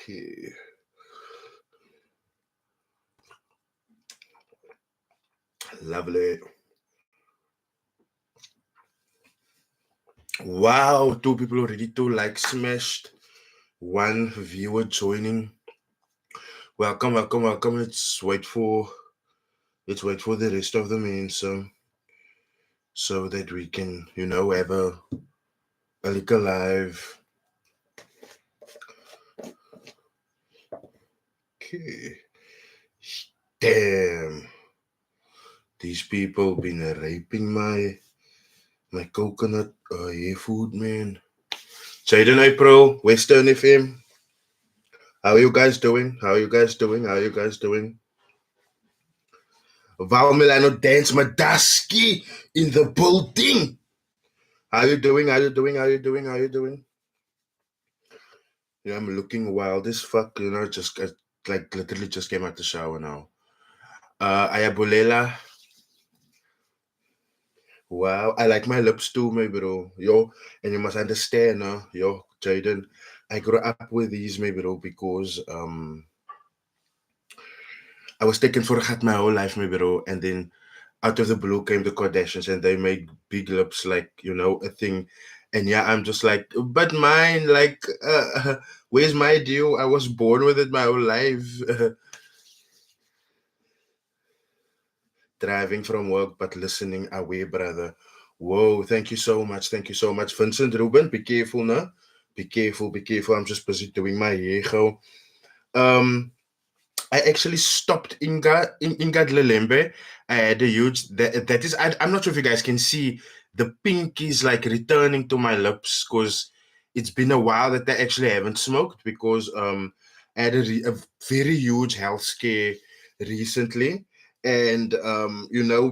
Okay. Lovely. Wow, 2 people already, 2 likes smashed. 1 viewer joining. Welcome. Let's wait for the rest of the men, so that we can, have a little live. Okay. Damn. These people been raping my coconut hair food, man. Jaden April, Western FM. How are you guys doing? Val Milano Dance Madaski in the building. How you doing? Yeah, I'm looking wild as fuck, just literally just came out the shower now. Ayabulela. Wow, I like my lips too, my bro. Yo, and you must understand, yo, Jaden, I grew up with these, my bro, because I was taken for a gat my whole life, my bro, and then out of the blue came the Kardashians, and they made big lips like, a thing. And yeah, I'm just like, but mine, like, where's my due? I was born with it my whole life. Driving from work, but listening away, brother. Whoa, thank you so much. Vincent Ruben, be careful, no? Be careful. I'm just busy doing my hair, go. I actually stopped Inga Lelembe. I had a huge that is I'm not sure if you guys can see the pink is like returning to my lips because it's been a while that I actually haven't smoked because I had a very huge health scare recently. And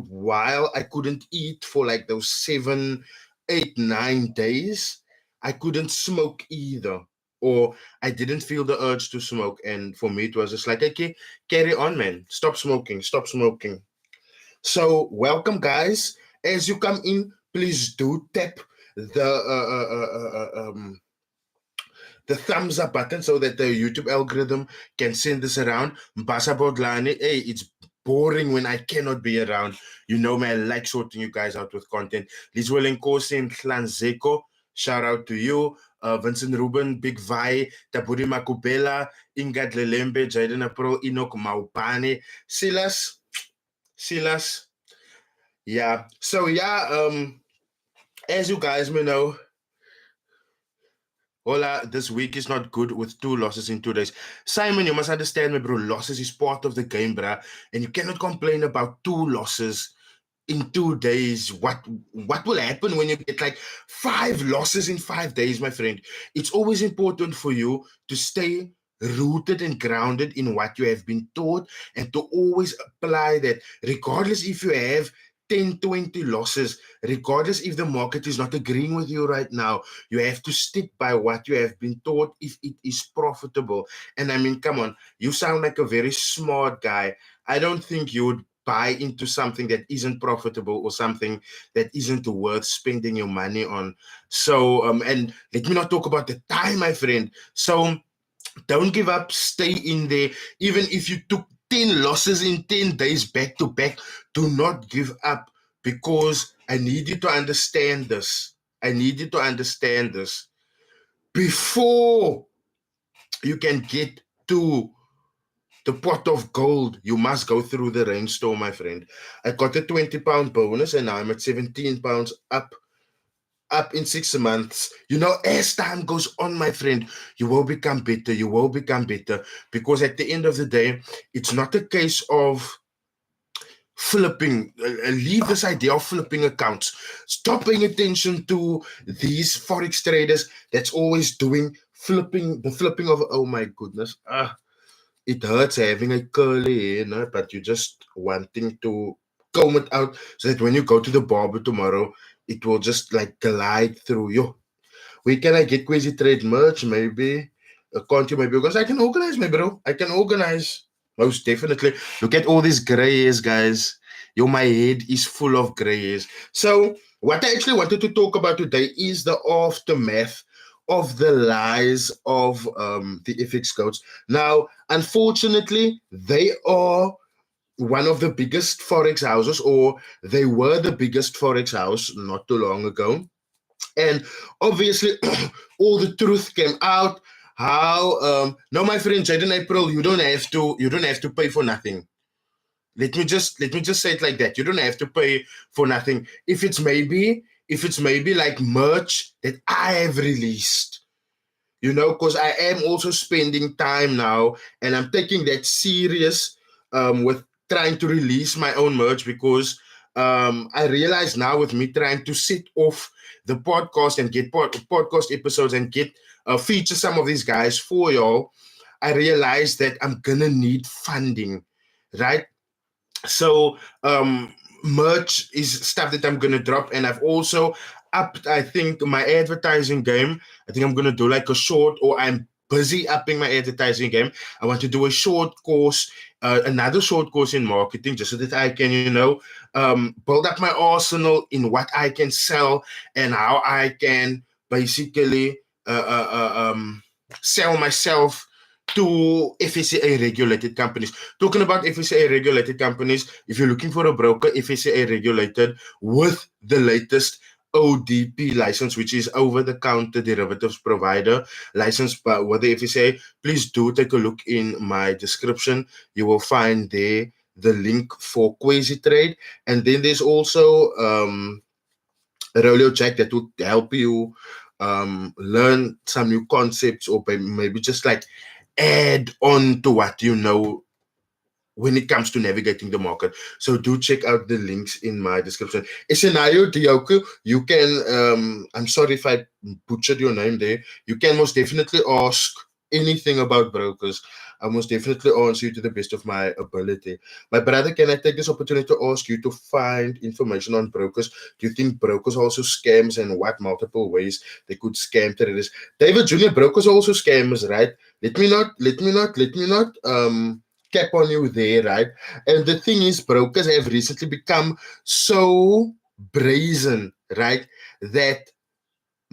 while I couldn't eat for like those 7, 8, 9 days, I couldn't smoke either. Or I didn't feel the urge to smoke. And for me, it was just like, okay, carry on, man. Stop smoking. So, welcome, guys. As you come in, please do tap the thumbs up button so that the YouTube algorithm can send this around. Mbasa Bodlani, hey, it's boring when I cannot be around. You know me, I like sorting you guys out with content. Lizwell Nkosi and Klanzeko, shout out to you. Vincent Ruben, Big Vi, Taburi Makubela, Ingad Lelembe, Jaden April, Enoch Maupane, Silas. Yeah. So as you guys may know, Hola, this week is not good with 2 losses in 2 days. Simon, you must understand me, bro. Losses is part of the game, bro. And you cannot complain about 2 losses in 2 days. What will happen when you get like 5 losses in 5 days, my friend? It's always important for you to stay rooted and grounded in what you have been taught and to always apply that, regardless if you have 10, 20 losses, regardless if the market is not agreeing with you right now, you have to stick by what you have been taught if it is profitable. And I mean, come on, you sound like a very smart guy. I don't think you would buy into something that isn't profitable or something that isn't worth spending your money on. So, and let me not talk about the time, my friend. So, don't give up, stay in there. Even if you took 10 losses in 10 days back to back, do not give up because I need you to understand this. Before you can get to the pot of gold, you must go through the rainstorm, my friend. I got a 20-pound bonus and now I'm at 17 pounds up in 6 months. As time goes on, my friend, you will become better. Because at the end of the day, it's not a case of flipping. Leave this idea of flipping accounts. Stop paying attention to these Forex traders that's always doing the flipping of, oh my goodness. It hurts having a curly hair, but you're just wanting to comb it out so that when you go to the barber tomorrow, it will just like glide through you. Where can I get Crazy Trade merch? Maybe. Can't you maybe? Because I can organize, my bro. I can organize. Most definitely. Look at all these gray hairs, guys. My head is full of gray hairs. So, what I actually wanted to talk about today is the aftermath of the lies of the Fxgoats. Now, unfortunately, they are one of the biggest Forex houses, or they were the biggest Forex house not too long ago. And obviously, all the truth came out. How no, my friend Jaden April, you don't have to pay for nothing. Let me just say it like that. You don't have to pay for nothing. If it's maybe like merch that I have released, because I am also spending time now, and I'm taking that serious with trying to release my own merch, because I realize now, with me trying to sit off the podcast and get podcast episodes and get feature some of these guys for y'all, I realize that I'm gonna need funding, right? So merch is stuff that I'm gonna drop, and I've also upped, I think, my advertising game. I think I'm gonna do like a short, or I'm busy upping my advertising game. I want to do a short course, another short course in marketing, just so that I can, build up my arsenal in what I can sell and how I can basically sell myself to FSCA regulated companies. Talking about FSCA regulated companies, if you're looking for a broker, FSCA regulated, with the latest ODP license, which is over the counter derivatives provider license with the FSCA, please do take a look in my description. You will find there the link for Quasi Trade. And then there's also Rolio Jack that would help you learn some new concepts, or maybe just like add on to what you know when it comes to navigating the market. So do check out the links in my description. Escenario Dioku, you can, I'm sorry if I butchered your name there, you can most definitely ask anything about brokers. I most definitely answer you to the best of my ability. My brother, can I take this opportunity to ask you to find information on brokers? Do you think brokers are also scams, and what multiple ways they could scam terrorists? David Jr., brokers are also scammers, right? Let me not cap on you there, right? And the thing is, brokers have recently become so brazen, right, that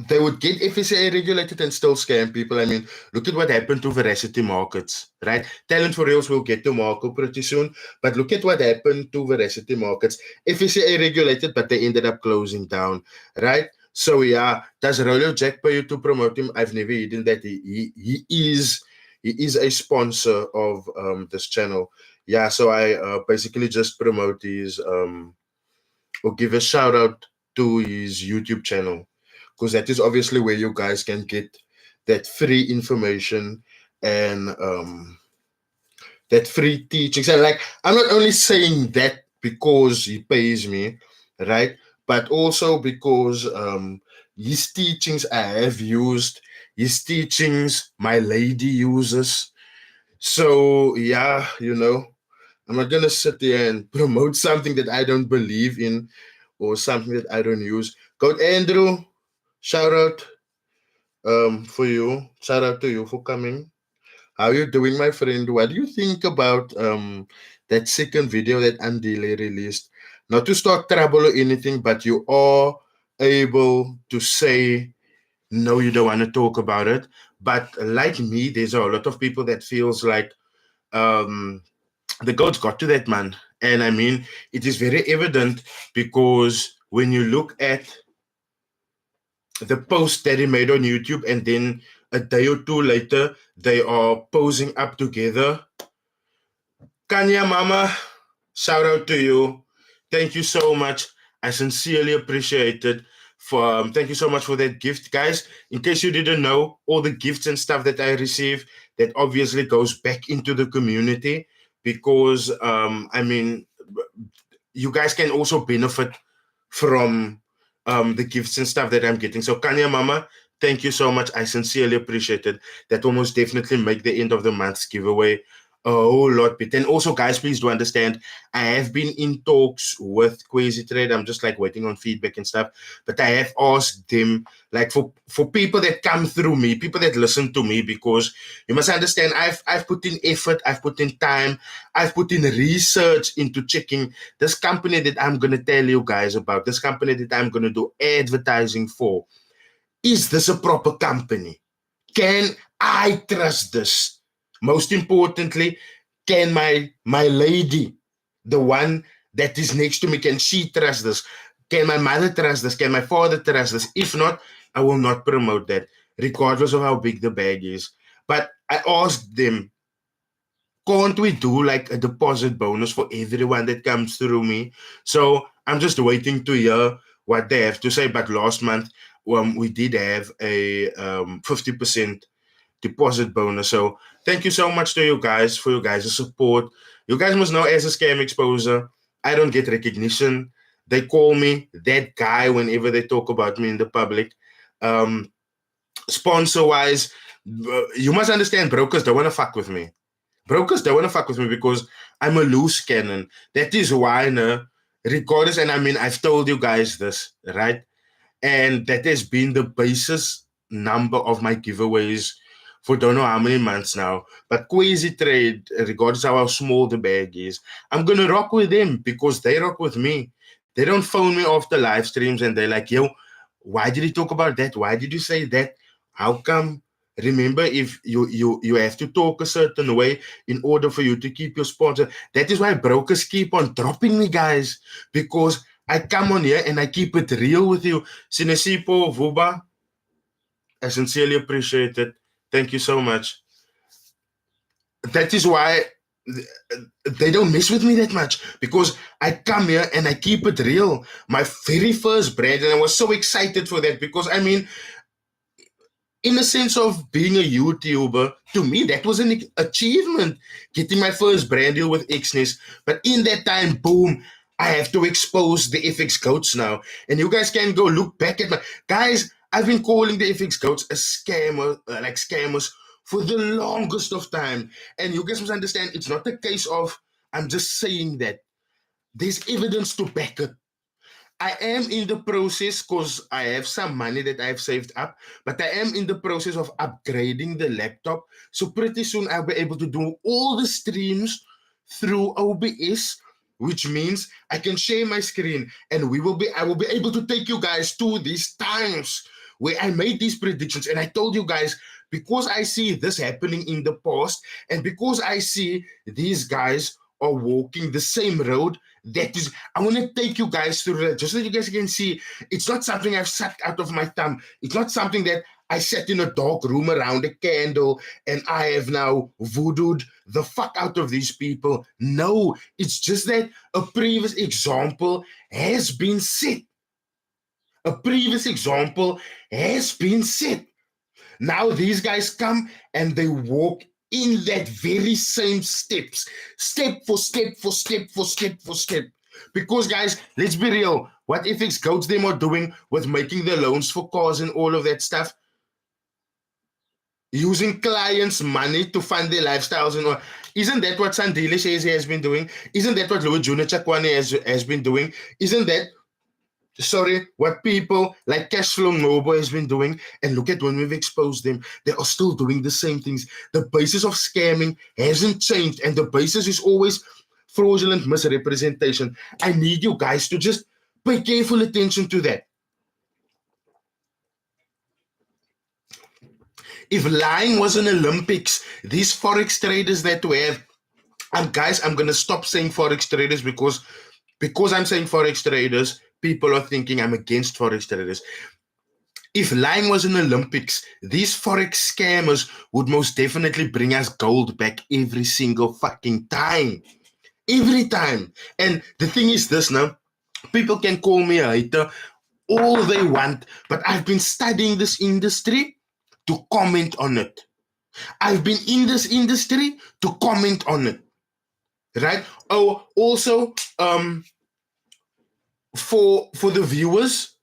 they would get FSA regulated and still scam people. I mean, look at what happened to veracity markets, right? Talent for Reals will get to Marco pretty soon, but look at what happened to veracity markets. FSA regulated, but they ended up closing down, right? So yeah, does Rolio Jack pay you to promote him? I've never hidden that he is a sponsor of this channel. Yeah, so I basically just promote his or give a shout out to his YouTube channel, because that is obviously where you guys can get that free information and that free teachings. And like, I'm not only saying that because he pays me, right? But also because his teachings I have used, his teachings my lady uses. So yeah, I'm not gonna sit there and promote something that I don't believe in, or something that I don't use. Coach Andrew, shout out for you. Shout out to you for coming. How you doing, my friend? What do you think about that second video that Andile released? Not to start trouble or anything, but you are able to say no, you don't want to talk about it. But like me, there's a lot of people that feels like um the goats got to that man. And I mean, it is very evident, because when you look at the post that he made on YouTube, and then a day or two later, they are posing up together. Kanya Mama, shout out to you. Thank you so much. I sincerely appreciate it. Thank you so much for that gift, guys. In case you didn't know, all the gifts and stuff that I receive, that obviously goes back into the community, because I mean, you guys can also benefit from the gifts and stuff that I'm getting. So Kanya Mama, thank you so much. I sincerely appreciate it. That will most definitely make the end of the month's giveaway a whole lot better. And also, guys, please do understand, I have been in talks with Quasi Trade. I'm just like waiting on feedback and stuff. But I have asked them, like, for people that come through me, people that listen to me, because you must understand, I've put in effort, I've put in time, I've put in research into checking this company that I'm gonna tell you guys about, this company that I'm gonna do advertising for, is this a proper company? Can I trust this? Most importantly, can my lady, the one that is next to me, can she trust this? Can my mother trust this? Can my father trust this? If not, I will not promote that, regardless of how big the bag is. But I asked them, can't we do like a deposit bonus for everyone that comes through me? So I'm just waiting to hear what they have to say. But last month, we did have a 50% deposit bonus. So thank you so much to you guys for your guys' support. You guys must know, as a scam exposer, I don't get recognition. They call me that guy whenever they talk about me in the public. Sponsor wise, you must understand, brokers don't want to fuck with me. Brokers don't want to fuck with me because I'm a loose cannon. That is why, no, regardless, and I mean, I've told you guys this, right? And that has been the basis number of my giveaways for don't know how many months now. But Crazy Trade, regardless of how small the bag is, I'm gonna rock with them because they rock with me. They don't phone me off the live streams and they're like, yo, why did you talk about that? Why did you say that? How come? Remember, if you have to talk a certain way in order for you to keep your sponsor. That is why brokers keep on dropping me, guys, because I come on here and I keep it real with you. Sinesipo, Vuba, I sincerely appreciate it. Thank you so much. That is why they don't mess with me that much, because I come here and I keep it real. My very first brand, and I was so excited for that because I mean, in the sense of being a YouTuber, to me, that was an achievement, getting my first brand deal with Xness. But in that time, boom, I have to expose the Fxgoats now. And you guys can go look back at my... Guys, I've been calling the Fxgoats a scammer, like scammers, for the longest of time. And you guys must understand, it's not a case of I'm just saying that. There's evidence to back it. I am in the process, because I have some money that I've saved up, but I am in the process of upgrading the laptop. So pretty soon I'll be able to do all the streams through OBS, which means I can share my screen and I will be able to take you guys to these times where I made these predictions. And I told you guys, because I see this happening in the past, and because I see these guys are walking the same road, that is, I want to take you guys through that just so you guys can see it's not something I've sucked out of my thumb. It's not something that I sat in a dark room around a candle and I have now voodooed the fuck out of these people. No, it's just that a previous example has been set. A previous example has been set. Now these guys come and they walk in that very same steps, step for step for step for step for step. Because guys, let's be real, what Fxgoats them are doing with making the loans for cars and all of that stuff, using clients' money to fund their lifestyles and all. Isn't that what Sandile says he has been doing? Isn't that what Louis Junior Chakwane has been doing? Isn't that what people like Cashflow Noble has been doing? And look at when we've exposed them, they are still doing the same things. The basis of scamming hasn't changed, and the basis is always fraudulent misrepresentation. I need you guys to just pay careful attention to that. If lying was an Olympics, these Forex traders that we have, and guys, I'm going to stop saying Forex traders because I'm saying Forex traders, people are thinking I'm against Forex traders. If lying was an Olympics, these Forex scammers would most definitely bring us gold back every single fucking time. Every time. And the thing is this now, people can call me a hater all they want, but I've been studying this industry to comment on it. I've been in this industry to comment on it. Right? Oh, also, for the viewers,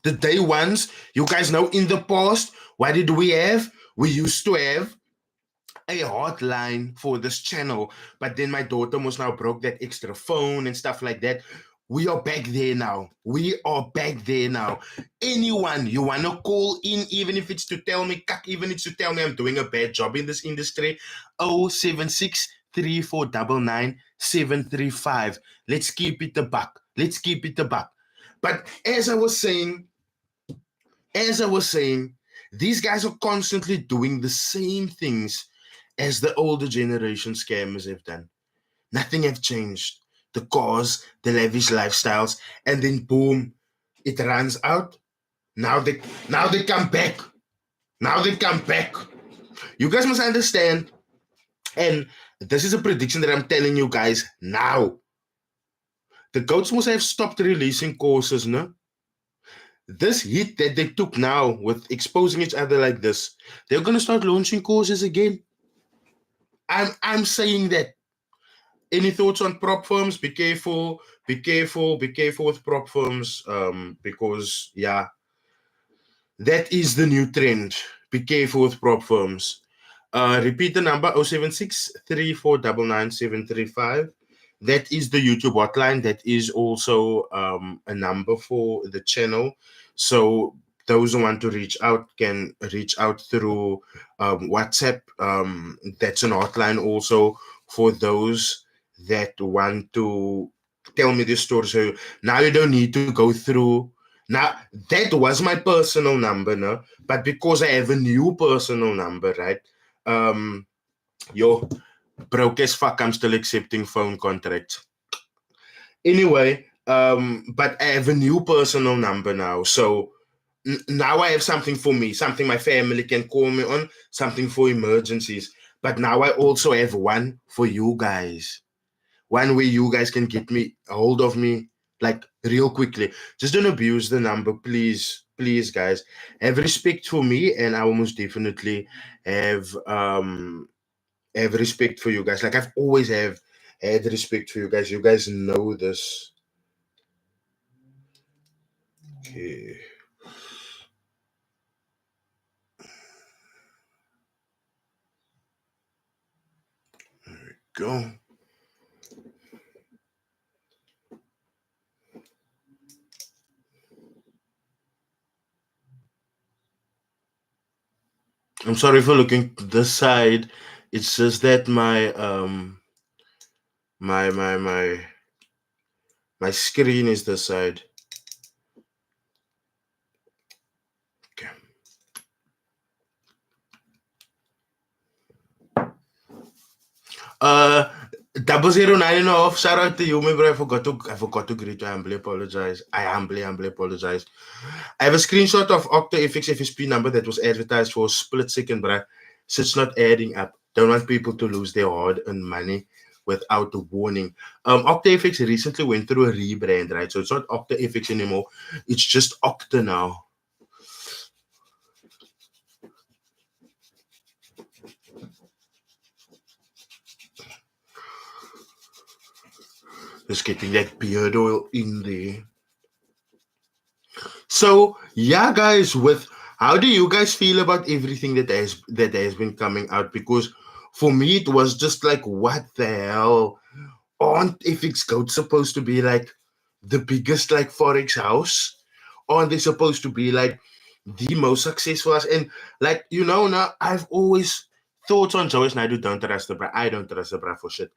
the day ones, you guys know in the past, what did we have? We used to have a hotline for this channel, but then my daughter most now broke that extra phone and stuff like that. We are back there now. Anyone you want to call in, even if it's to tell me, even if it's to tell me I'm doing a bad job in this industry, 076 3499 735. Let's keep it a buck. But as I was saying, as I was saying, these guys are constantly doing the same things as the older generation scammers have done. Nothing have changed. The cars, the lavish lifestyles, and then boom, it runs out. Now they come back. Now they come back. You guys must understand, and this is a prediction that I'm telling you guys now. The goats must have stopped releasing courses, no? This hit that they took now with exposing each other like this, they're gonna start launching courses again. I'm saying that. Any thoughts on prop firms? Be careful, be careful, be careful with prop firms. Because yeah, that is the new trend. Be careful with prop firms. Repeat the number 076 3499735. That is the YouTube hotline. That is also a number for the channel. So those who want to reach out can reach out through WhatsApp. That's an hotline also for those that want to tell me this story. So now you don't need to go through. Now that was my personal number, no? But because I have a new personal number, right? Yo, broke as fuck, I'm still accepting phone contracts. Anyway, but I have a new personal number now. So now I have something for me, something my family can call me on, something for emergencies. But now I also have one for you guys. One way you guys can get me a hold of me like real quickly. Just don't abuse the number, please. Please, guys. Have respect for me, and I will most definitely have respect for you guys. Like I've always have had respect for you guys. You guys know this. Okay. There we go. I'm sorry for looking to the side. It's just that my screen is the side. Okay. 009.5. Shout out to you, my bro. I forgot to greet you. I humbly apologize. I humbly apologize. I have a screenshot of Fx FSP number that was advertised for a split second, bro. So it's not adding up. Don't want people to lose their hard-earned money without a warning. Fx recently went through a rebrand, right? So it's not Fx anymore. It's just Okta now. Just getting that beard oil in there. So yeah, guys, with how do you guys feel about everything that has been coming out? Because for me, it was just like, what the hell? Aren't Fxgoat supposed to be like the biggest like Forex house? Aren't they supposed to be like the most successful house? And like, you know, now I've always thought on Joyce and I don't trust the bra. I don't trust the bra for shit.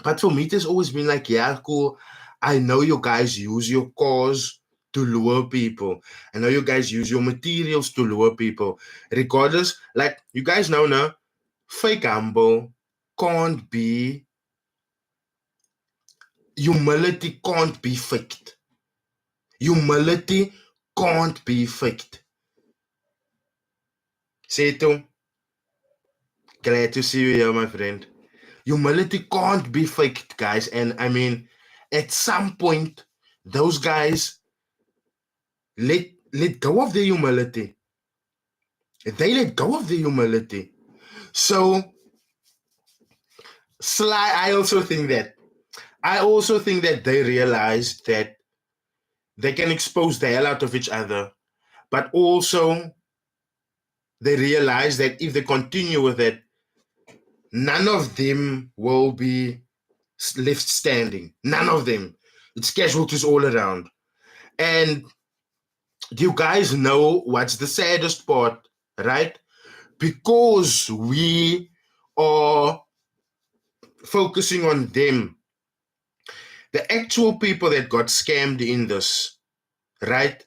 But for me, it has always been like, yeah, cool. I know you guys use your cause to lure people. I know you guys use your materials to lure people. Regardless, like you guys know now, fake humble can't be, humility can't be faked. Humility can't be faked. Say to, glad to see you here, my friend. Humility can't be faked, guys. And I mean, at some point, those guys let go of their humility. They let go of their humility. So Sly, I also think that they realize that they can expose the hell out of each other, but also they realize that if they continue with it, none of them will be left standing. None of them. It's casualties all around. And you guys know what's the saddest part, right? Because we are focusing on them, the actual people that got scammed in this, right?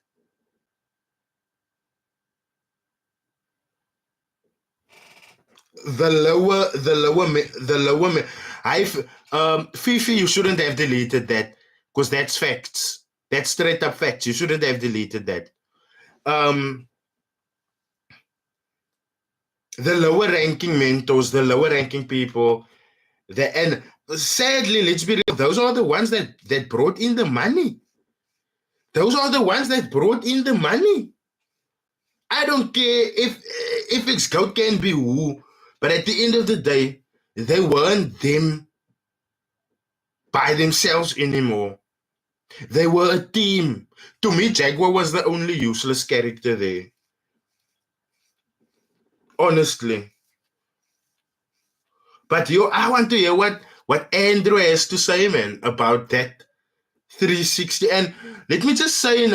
Fifi, you shouldn't have deleted that because that's facts. That's straight up facts. You shouldn't have deleted that. The lower ranking mentors, the lower ranking people, and sadly, let's be real, those are the ones that brought in the money. Those are the ones that brought in the money. I don't care if Fxgoat can be who, but at the end of the day, they weren't them by themselves anymore. They were a team. To me, Jaguar was the only useless character there. Honestly. But I want to hear what Andrew has to say, man, about that 360. And let me just say,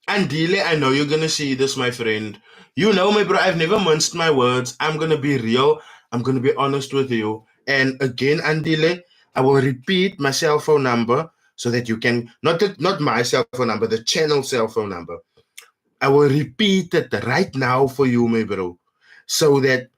Andile, I know you're gonna see this, my friend. You know me, bro. I've never minced my words. I'm gonna be real. I'm gonna be honest with you. And again, Andile, I will repeat my cell phone number so that you can not my cell phone number, the channel cell phone number. I will repeat it right now for you, my bro, so that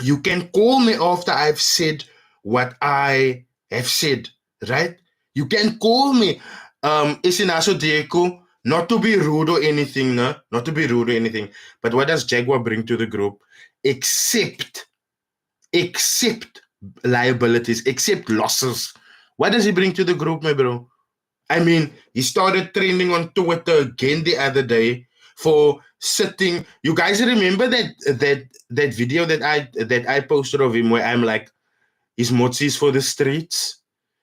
you can call me after I've said what I have said, right? You can call me. Isinaso Dieko, not to be rude or anything, no? Not to be rude or anything. But what does Jaguar bring to the group? Except liabilities, except losses. What does he bring to the group, my bro? I mean, he started trending on Twitter again the other day for sitting. You guys remember that video that I posted of him where I'm like, his mozzis for the streets?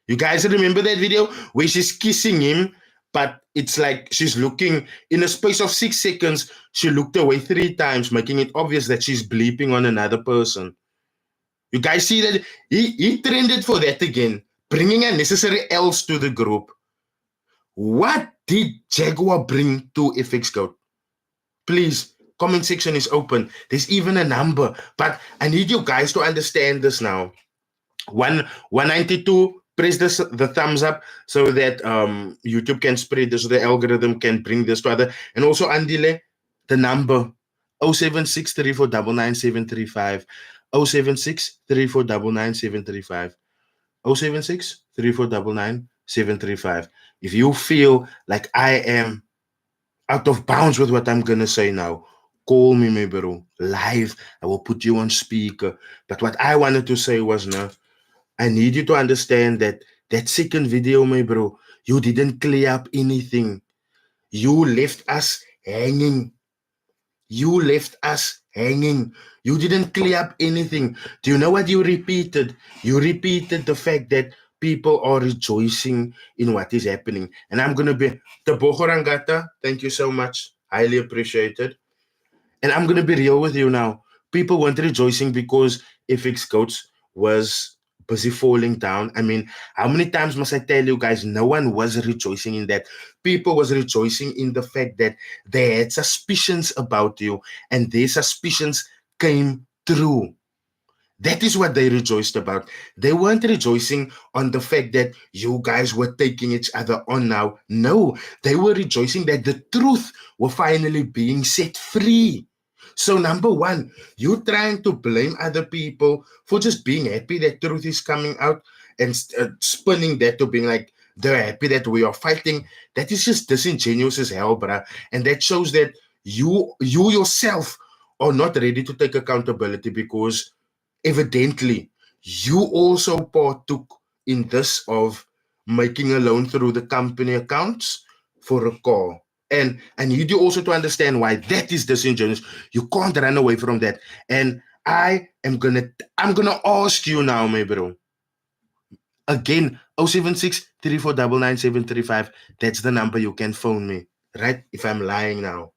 You guys remember that video where she's kissing him, but it's like she's looking in a space of 6 seconds. She looked away 3 times, making it obvious that she's bleeping on another person. You guys see that he trended for that again, bringing unnecessary L's to the group. What did Jaguar bring to Fxgoat? Please, comment section is open. There's even a number, but I need you guys to understand this now. 192. Press the thumbs up so that YouTube can spread this, so the algorithm can bring this to other. And also, Andile, the number 076 3499735. 076 3499735. 076 3499735. If you feel like I am out of bounds with what I'm gonna say now, call me, my bro, live. I will put you on speaker. But what I wanted to say was, no, I need you to understand that that second video, my bro, you didn't clear up anything. You left us hanging. You left us hanging. You didn't clear up anything. Do you know what you repeated? You repeated the fact that people are rejoicing in what is happening. And I'm going to be the Bohorangata. Thank you so much. Highly appreciated. And I'm going to be real with you now. People weren't rejoicing because Fxgoat was busy falling down. I mean, how many times must I tell you guys, no one was rejoicing in that. People was rejoicing in the fact that they had suspicions about you and their suspicions came true. That is what they rejoiced about. They weren't rejoicing on the fact that you guys were taking each other on now. No, they were rejoicing that the truth were finally being set free. So number one, you trying to blame other people for just being happy that truth is coming out and spinning that to being like, they're happy that we are fighting. That is just disingenuous as hell, bruh. And that shows that you yourself are not ready to take accountability because evidently you also partook in this of making a loan through the company accounts for a car. And I need you also to understand why that is disingenuous. You can't run away from that. And I'm gonna ask you now, my bro. Again, 076 3499735. That's the number you can phone me, right? If I'm lying now.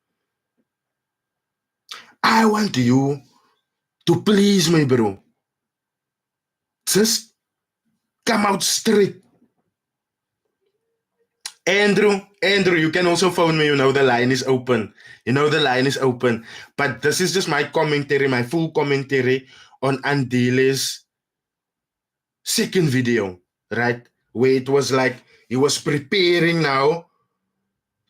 I want you to please, my bro. Just come out straight. Andrew, you can also phone me. You know the line is open. The line is open. But this is just my commentary, my full commentary on Andile's second video, right? Where it was like he was preparing now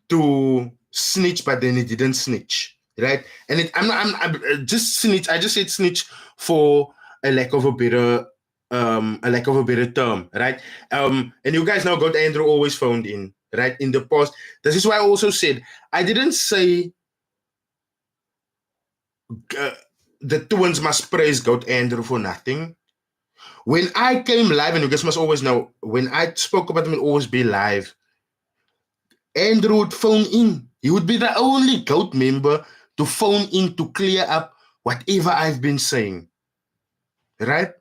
to snitch, but then he didn't snitch, right? And I'm just snitch. I just said snitch for a lack of a better term, right? And you guys know God Andrew always phoned in, right? In the past, this is why I also said I didn't say the twins must praise God Andrew for nothing. When I came live, and you guys must always know, when I spoke about him, it always be live. Andrew would phone in. He would be the only GOAT member to phone in to clear up whatever I've been saying, right?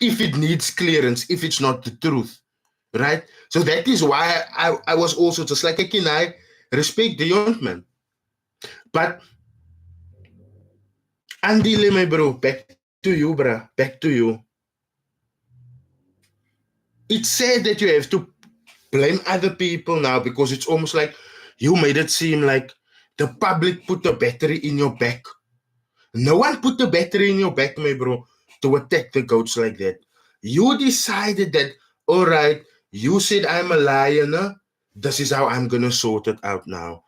If it needs clearance, if it's not the truth, right? So that is why I was also just like, can I respect the young man? But Andile, my bro, back to you, bruh, back to you. It's sad that you have to blame other people now because it's almost like you made it seem like the public put a battery in your back. No one put a battery in your back, my bro, to attack the goats like that. You decided that, all right, you said I'm a liar, no? This is how I'm going to sort it out now.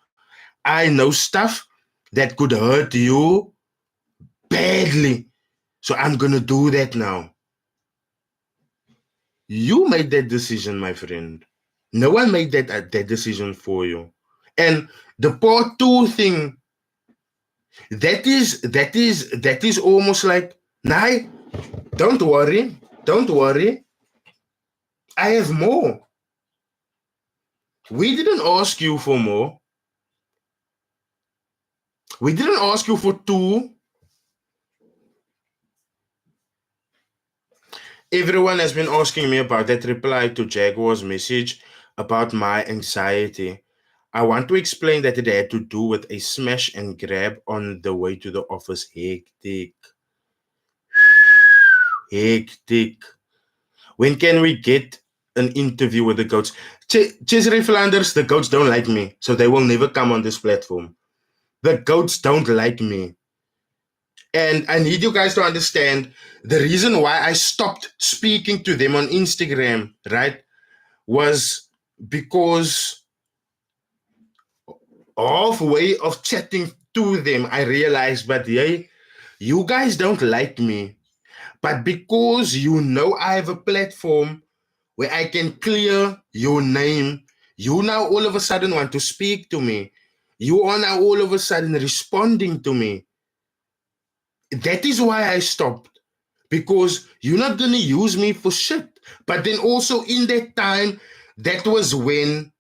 I know stuff that could hurt you badly. So I'm going to do that now. You made that decision, my friend. No one made that decision for you. And the part two thing, that is almost like, nah, don't worry. Don't worry. I have more. We didn't ask you for more. We didn't ask you for two. Everyone has been asking me about that reply to Jaguar's message about my anxiety. I want to explain that it had to do with a smash and grab on the way to the office. Hectic. Hectic. When can we get an interview with the goats? Cesare Flanders, the goats don't like me, so they will never come on this platform. The goats don't like me. And I need you guys to understand the reason why I stopped speaking to them on Instagram, right, was because halfway of chatting to them, I realized, but hey, you guys don't like me. But because you know I have a platform where I can clear your name, you now all of a sudden want to speak to me. You are now all of a sudden responding to me. That is why I stopped. Because you're not going to use me for shit. But then also in that time, that was when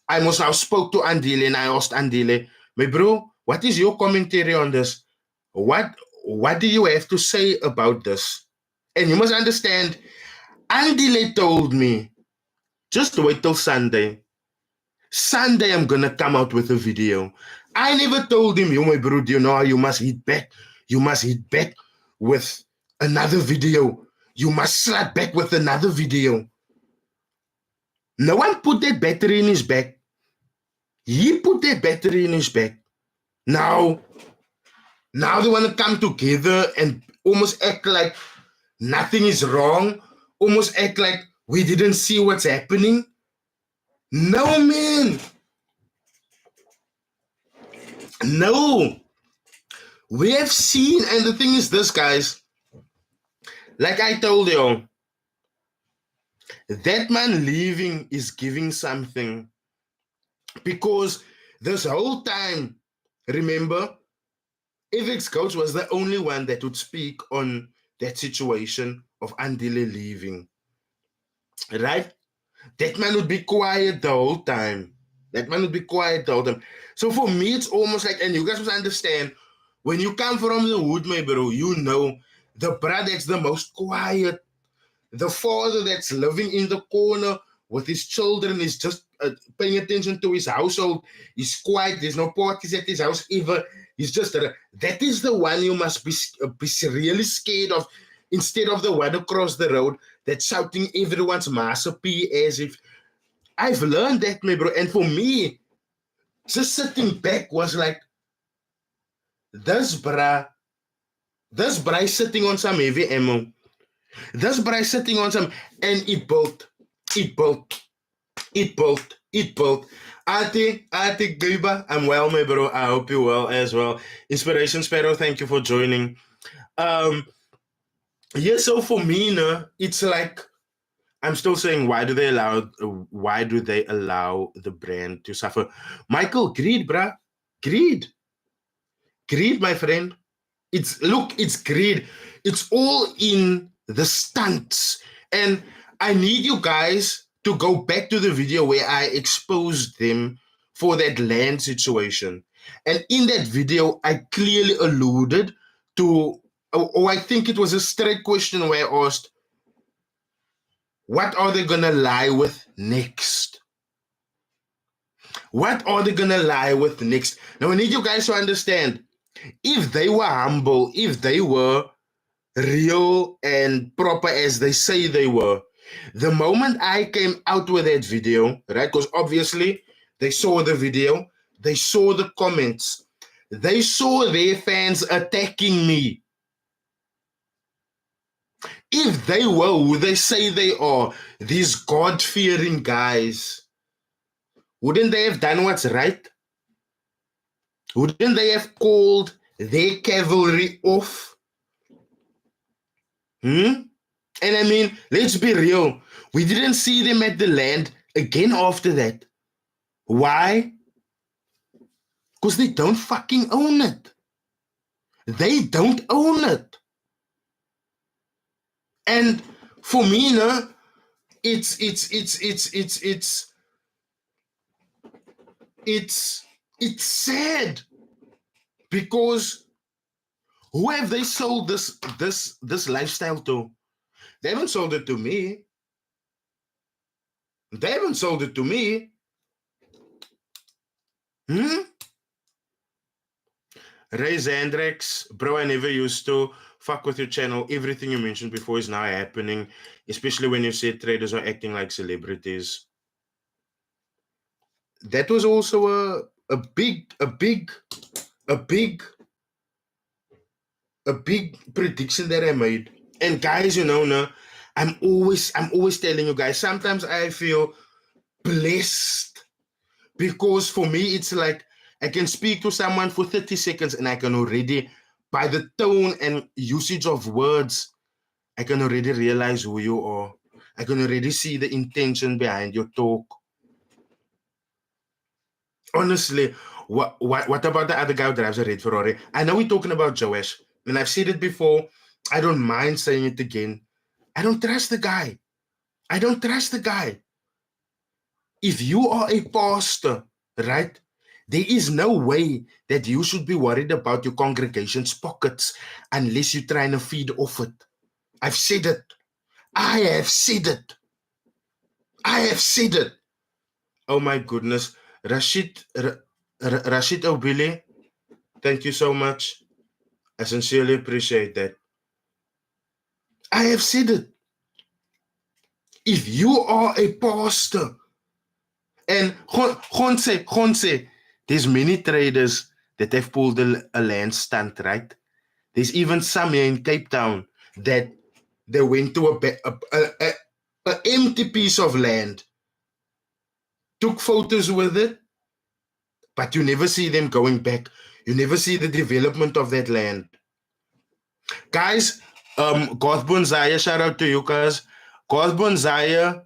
I must now spoke to Andile and I asked Andile, my bro, what is your commentary on this? What do you have to say about this? And you must understand, Andile told me, just wait till Sunday. Sunday, I'm going to come out with a video. I never told him, yo, my bro, do you know how you must hit back? You must hit back with another video. You must slap back with another video. No one put that battery in his back. He put that battery in his back. Now they want to come together and almost act like nothing is wrong. Almost act like we didn't see what's happening. No, man. No. We have seen, and the thing is this, guys, like I told you, that man leaving is giving something. Because this whole time, remember, Fxgoat was the only one that would speak on that situation of Andile leaving. Right? That man would be quiet the whole time. That man would be quiet the whole time. So for me, it's almost like, and you guys must understand, when you come from the hood, my bro, you know the brother that's the most quiet, the father that's living in the corner with his children is just paying attention to his household. He's quiet. There's no parties at his house ever. He's just that is the one you must be really scared of, instead of the one across the road that's shouting everyone's masterpiece as if. I've learned that, my bro. And for me, just sitting back was like, this bra is sitting on some heavy ammo. This bra is sitting on some, and it built. Ati Guba, I'm well, my bro. I hope you're well as well. Inspiration Sparrow, thank you for joining. Yeah, so for me, no, it's like I'm still saying why do they allow the brand to suffer? Michael, greed, bruh. Greed. Greed, my friend. It's greed. It's all in the stunts. And I need you guys to go back to the video where I exposed them for that land situation. And in that video, I clearly alluded to, or I think it was a straight question where I asked, what are they gonna lie with next? What are they gonna lie with next? Now I need you guys to understand, if they were humble, if they were real and proper as they say they were, the moment I came out with that video, right? Because obviously they saw the video, they saw the comments, they saw their fans attacking me. If they were who they say they are, these God-fearing guys, wouldn't they have done what's right? Wouldn't they have called their cavalry off? And I mean, let's be real. We didn't see them at the land again after that. Why? Because they don't fucking own it. They don't own it. And for me, no, it's sad, because who have they sold this lifestyle to? They haven't sold it to me. They haven't sold it to me. Ray Zandrex, bro, I never used to fuck with your channel. Everything you mentioned before is now happening, especially when you said traders are acting like celebrities. That was also a big prediction that I made. And guys, you know, no, I'm always telling you guys, sometimes I feel blessed, because for me it's like I can speak to someone for 30 seconds and I can already, by the tone and usage of words, I can already realize who you are. I can already see the intention behind your talk. Honestly, what about the other guy who drives a red Ferrari? I know we're talking about Joash, and I've said it before. I don't mind saying it again. I don't trust the guy. I don't trust the guy. If you are a pastor, right, there is no way that you should be worried about your congregation's pockets unless you're trying to feed off it. I've said it. I have said it. I have said it. Oh my goodness. Rashid Obile, thank you so much. I sincerely appreciate that. I have said it. If you are a pastor, and Gonse, there's many traders that have pulled a land stunt, right? There's even some here in Cape Town that they went to a empty piece of land, took photos with it, but you never see them going back. You never see the development of that land. Guys, Goth Bonzaya, shout out to you guys. Goth Bonzaya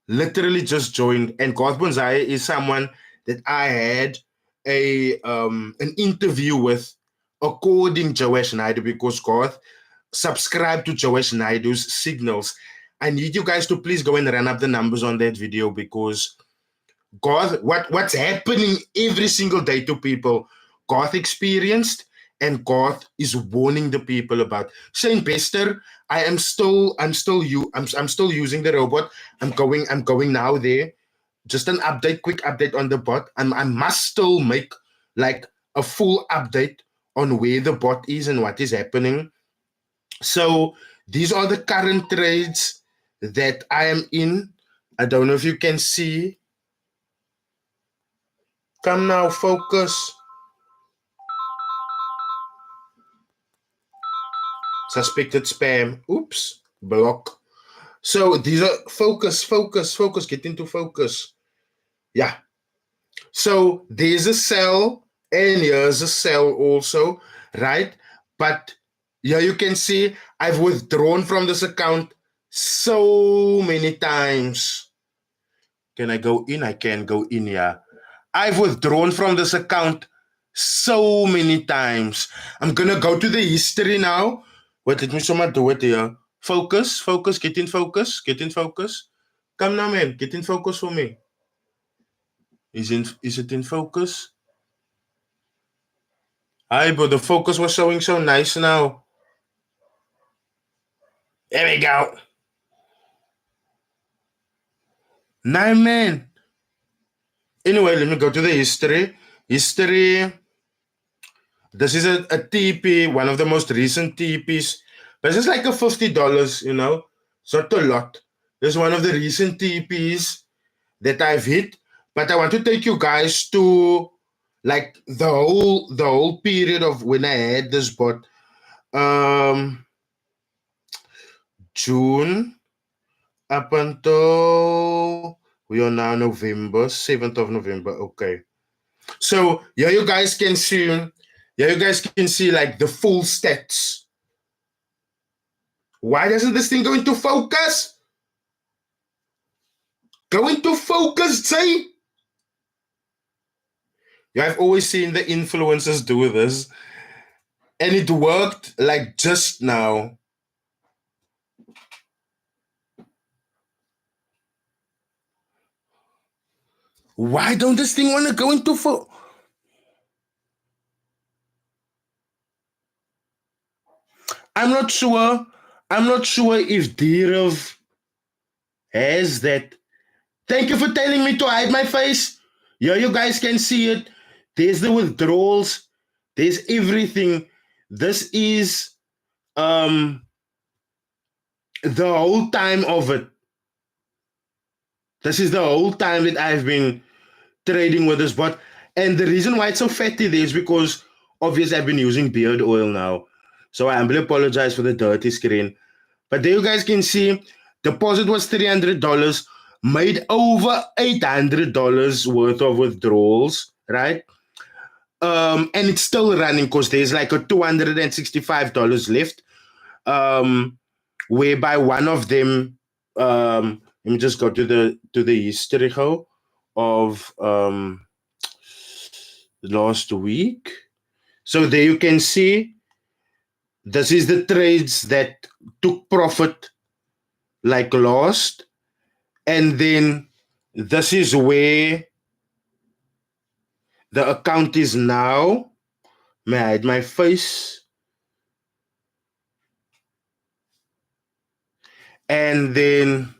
literally just joined, and Goth Bonzaya is someone that I had an interview with, according Joash Naidu, because Goth subscribe to Joash Naidu's signals. I need you guys to please go and run up the numbers on that video, because God, what's happening every single day to people, God experienced, and God is warning the people about. Shane Bester, I'm still using the robot. I'm going now there. Just an update, quick update on the bot. I must still make like a full update on where the bot is and what is happening. So these are the current trades that I am in. I don't know if you can see. Come now, focus. Suspected spam. Oops, block. So these are focus. Get into focus. Yeah. So there's a sell and here's a sell also, right? But here you can see I've withdrawn from this account so many times. Can I go in? I can go in here. I've withdrawn from this account so many times. I'm gonna go to the history now. Wait, let me someone do it here. Focus, focus, get in focus, get in focus. Come now, man, get in focus for me. Is it in focus? Hi, but the focus was showing so nice now. There we go. Nah, man. Anyway, let me go to the history. History. This is a TP, one of the most recent TPs. But it's like a $50, you know. It's not a lot. This is one of the recent TPs that I've hit. But I want to take you guys to like the whole period of when I had this bot. June up until we are now November, 7th of November. Okay. So here you guys can see like the full stats. Why doesn't this thing go into focus? Go into focus, say. I've always seen the influencers do this. And it worked like just now. Why don't this thing want to go into focus? I'm not sure if Dirov has that. Thank you for telling me to hide my face. Here you guys can see it. There's the withdrawals. There's everything. This is the whole time of it. This is the whole time that I've been trading with this bot. And the reason why it's so fatty there is because obviously I've been using beard oil now. So I humbly apologize for the dirty screen. But there you guys can see deposit was $300, made over $800 worth of withdrawals, right? And it's still running because there's like a $265 left. Whereby one of them, let me just go to the history of last week. So there you can see this is the trades that took profit like lost, and then this is where the account is now. May I hide my face? And then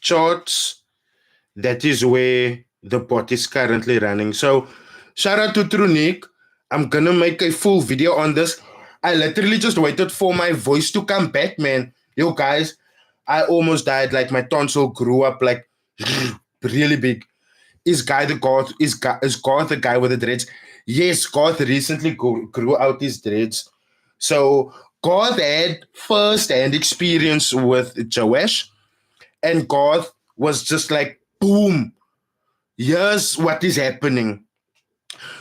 charts, that is where the bot is currently running. So shout out to Trunique. I'm gonna make a full video on this. I literally just waited for my voice to come back, man. Yo guys, I almost died. Like my tonsil grew up like really big. Is Garth the guy with the dreads? Yes, Garth recently grew out his dreads. So Garth had first-hand experience with Joash, and Garth was just like, boom, here's what is happening.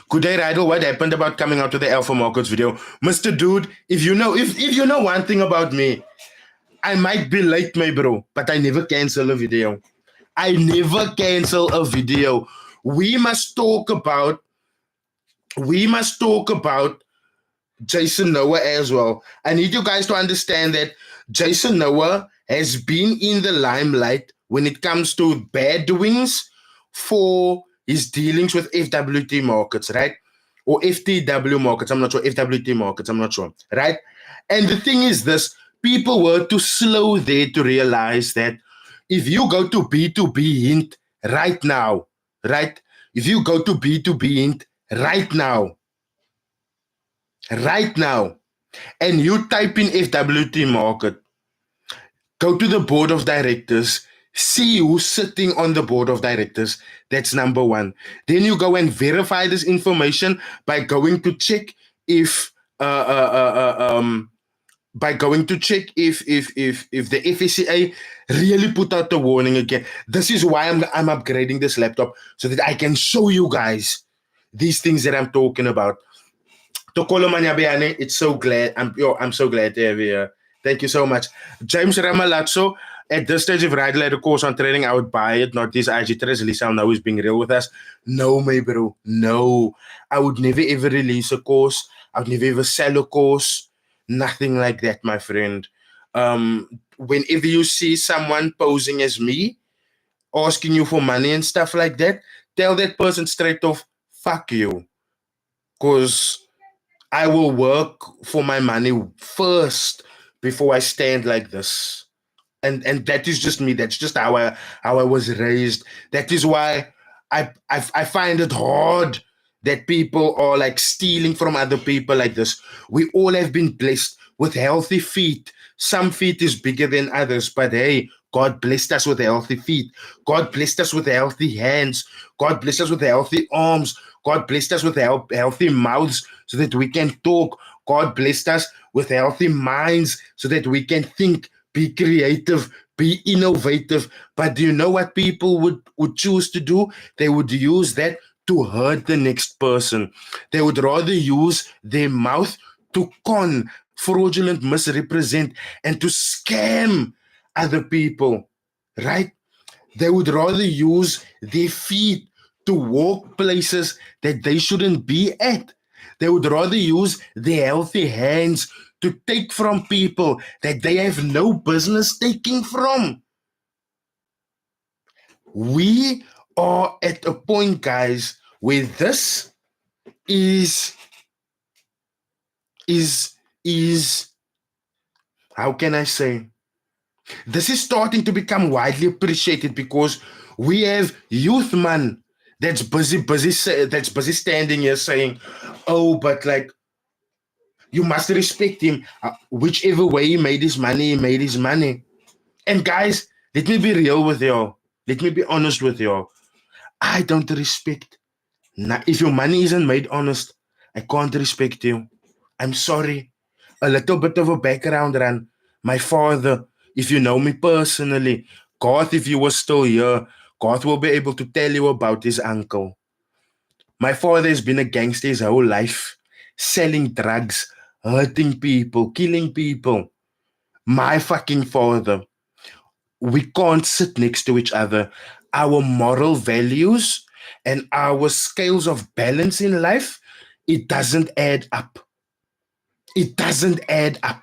Good day, Rydall. What happened about coming out to the Alpha Markets video? Mr. Dude, if you know one thing about me, I might be late, my bro, but I never cancel a video. I never cancel a video. We must talk about Jason Noah as well. I need you guys to understand that Jason Noah has been in the limelight when it comes to bad doings for his dealings with FWT markets, right? Or FTW markets, I'm not sure. FWT markets, I'm not sure, right? And the thing is this, people were too slow there to realize that if you go to B2B hint right now, right? If you go to B2B hint right now, and you type in FWT market, go to the board of directors, see who's sitting on the board of directors. That's number one. Then you go and verify this information by going to check if the FSCA really put out the warning again. This is why I'm upgrading this laptop so that I can show you guys these things that I'm talking about. Tokolo Manyabiane, it's so glad. I'm so glad to have you here. Thank you so much. James Ramalazzo, at this stage, if Rydall had a course on trading, I would buy it. Not this IG Tres. Lisa now is being real with us. No, my bro. No. I would never ever release a course. I would never ever sell a course. Nothing like that, my friend. Whenever you see someone posing as me, asking you for money and stuff like that, tell that person straight off, fuck you. Because I will work for my money first before I stand like this. And that is just me. That's just how I was raised. That is why I find it hard that people are like stealing from other people like this. We all have been blessed with healthy feet. Some feet is bigger than others, but hey, God blessed us with healthy feet. God blessed us with healthy hands. God blessed us with healthy arms. God blessed us with healthy mouths so that we can talk. God blessed us with healthy minds so that we can think, be creative, be innovative. But do you know what people would choose to do? They would use that to hurt the next person. They would rather use their mouth to con, fraudulent, misrepresent, and to scam other people, right? They would rather use their feet to walk places that they shouldn't be at. They would rather use their healthy hands to take from people that they have no business taking from. We are at a point, guys, where this is how can I say? This is starting to become widely appreciated because we have youth man that's busy standing here saying, "Oh, but like you must respect him. Whichever way he made his money, he made his money." And guys, let me be real with you. Let me be honest with you. I don't respect. If your money isn't made honest, I can't respect you. I'm sorry. A little bit of a background run. My father, if you know me personally, God, if you were still here, God will be able to tell you about his uncle. My father has been a gangster his whole life, selling drugs, hurting people, killing people. My fucking father. We can't sit next to each other. Our moral values and our scales of balance in life, it doesn't add up. It doesn't add up.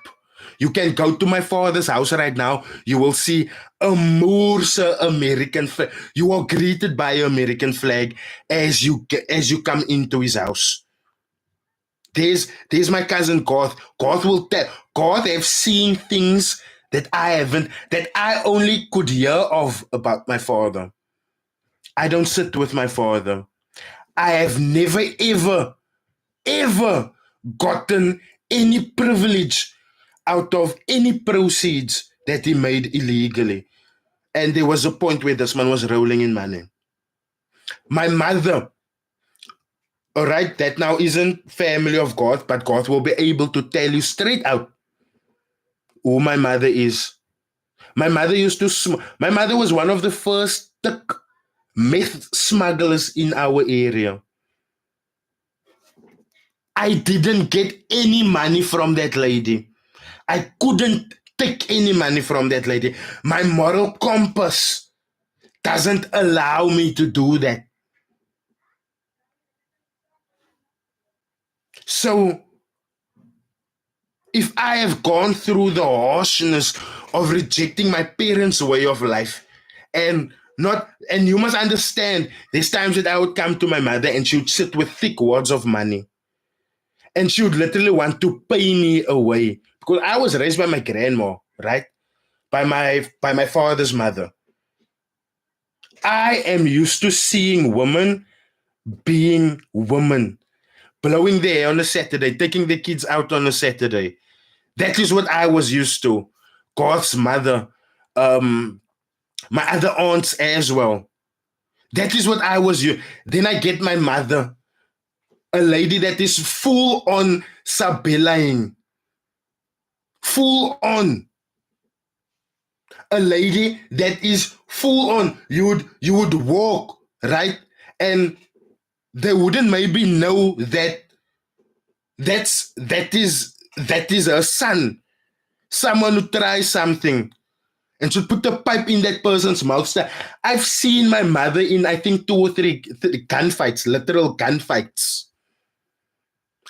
You can go to my father's house right now. You will see a Moorse American flag. You are greeted by an American flag as you come into his house. There's my cousin Garth. Garth will tell. Garth have seen things that I haven't, that I only could hear of about my father. I don't sit with my father. I have never ever gotten any privilege out of any proceeds that he made illegally. And there was a point where this man was rolling in money. My mother, all right, that now isn't family of God, but God will be able to tell you straight out who my mother is. My mother my mother was one of the first meth smugglers in our area. I didn't get any money from that lady. I couldn't take any money from that lady. My moral compass doesn't allow me to do that. So, if I have gone through the harshness of rejecting my parents' way of life, and you must understand, there's times that I would come to my mother and she would sit with thick wads of money. And she would literally want to pay me away. Because I was raised by my grandma, right? By my father's mother. I am used to seeing women being women, blowing their hair on a Saturday, taking their kids out on a Saturday. That is what I was used to. God's mother, my other aunts as well. That is what I was used. Then I get my mother, a lady that is full on sabelaying, full on. A lady that is full on. You would walk, right? And they wouldn't maybe know that that is her son. Someone who tries something and should put a pipe in that person's mouth. I've seen my mother in, I think, 2 or 3 gunfights, literal gunfights.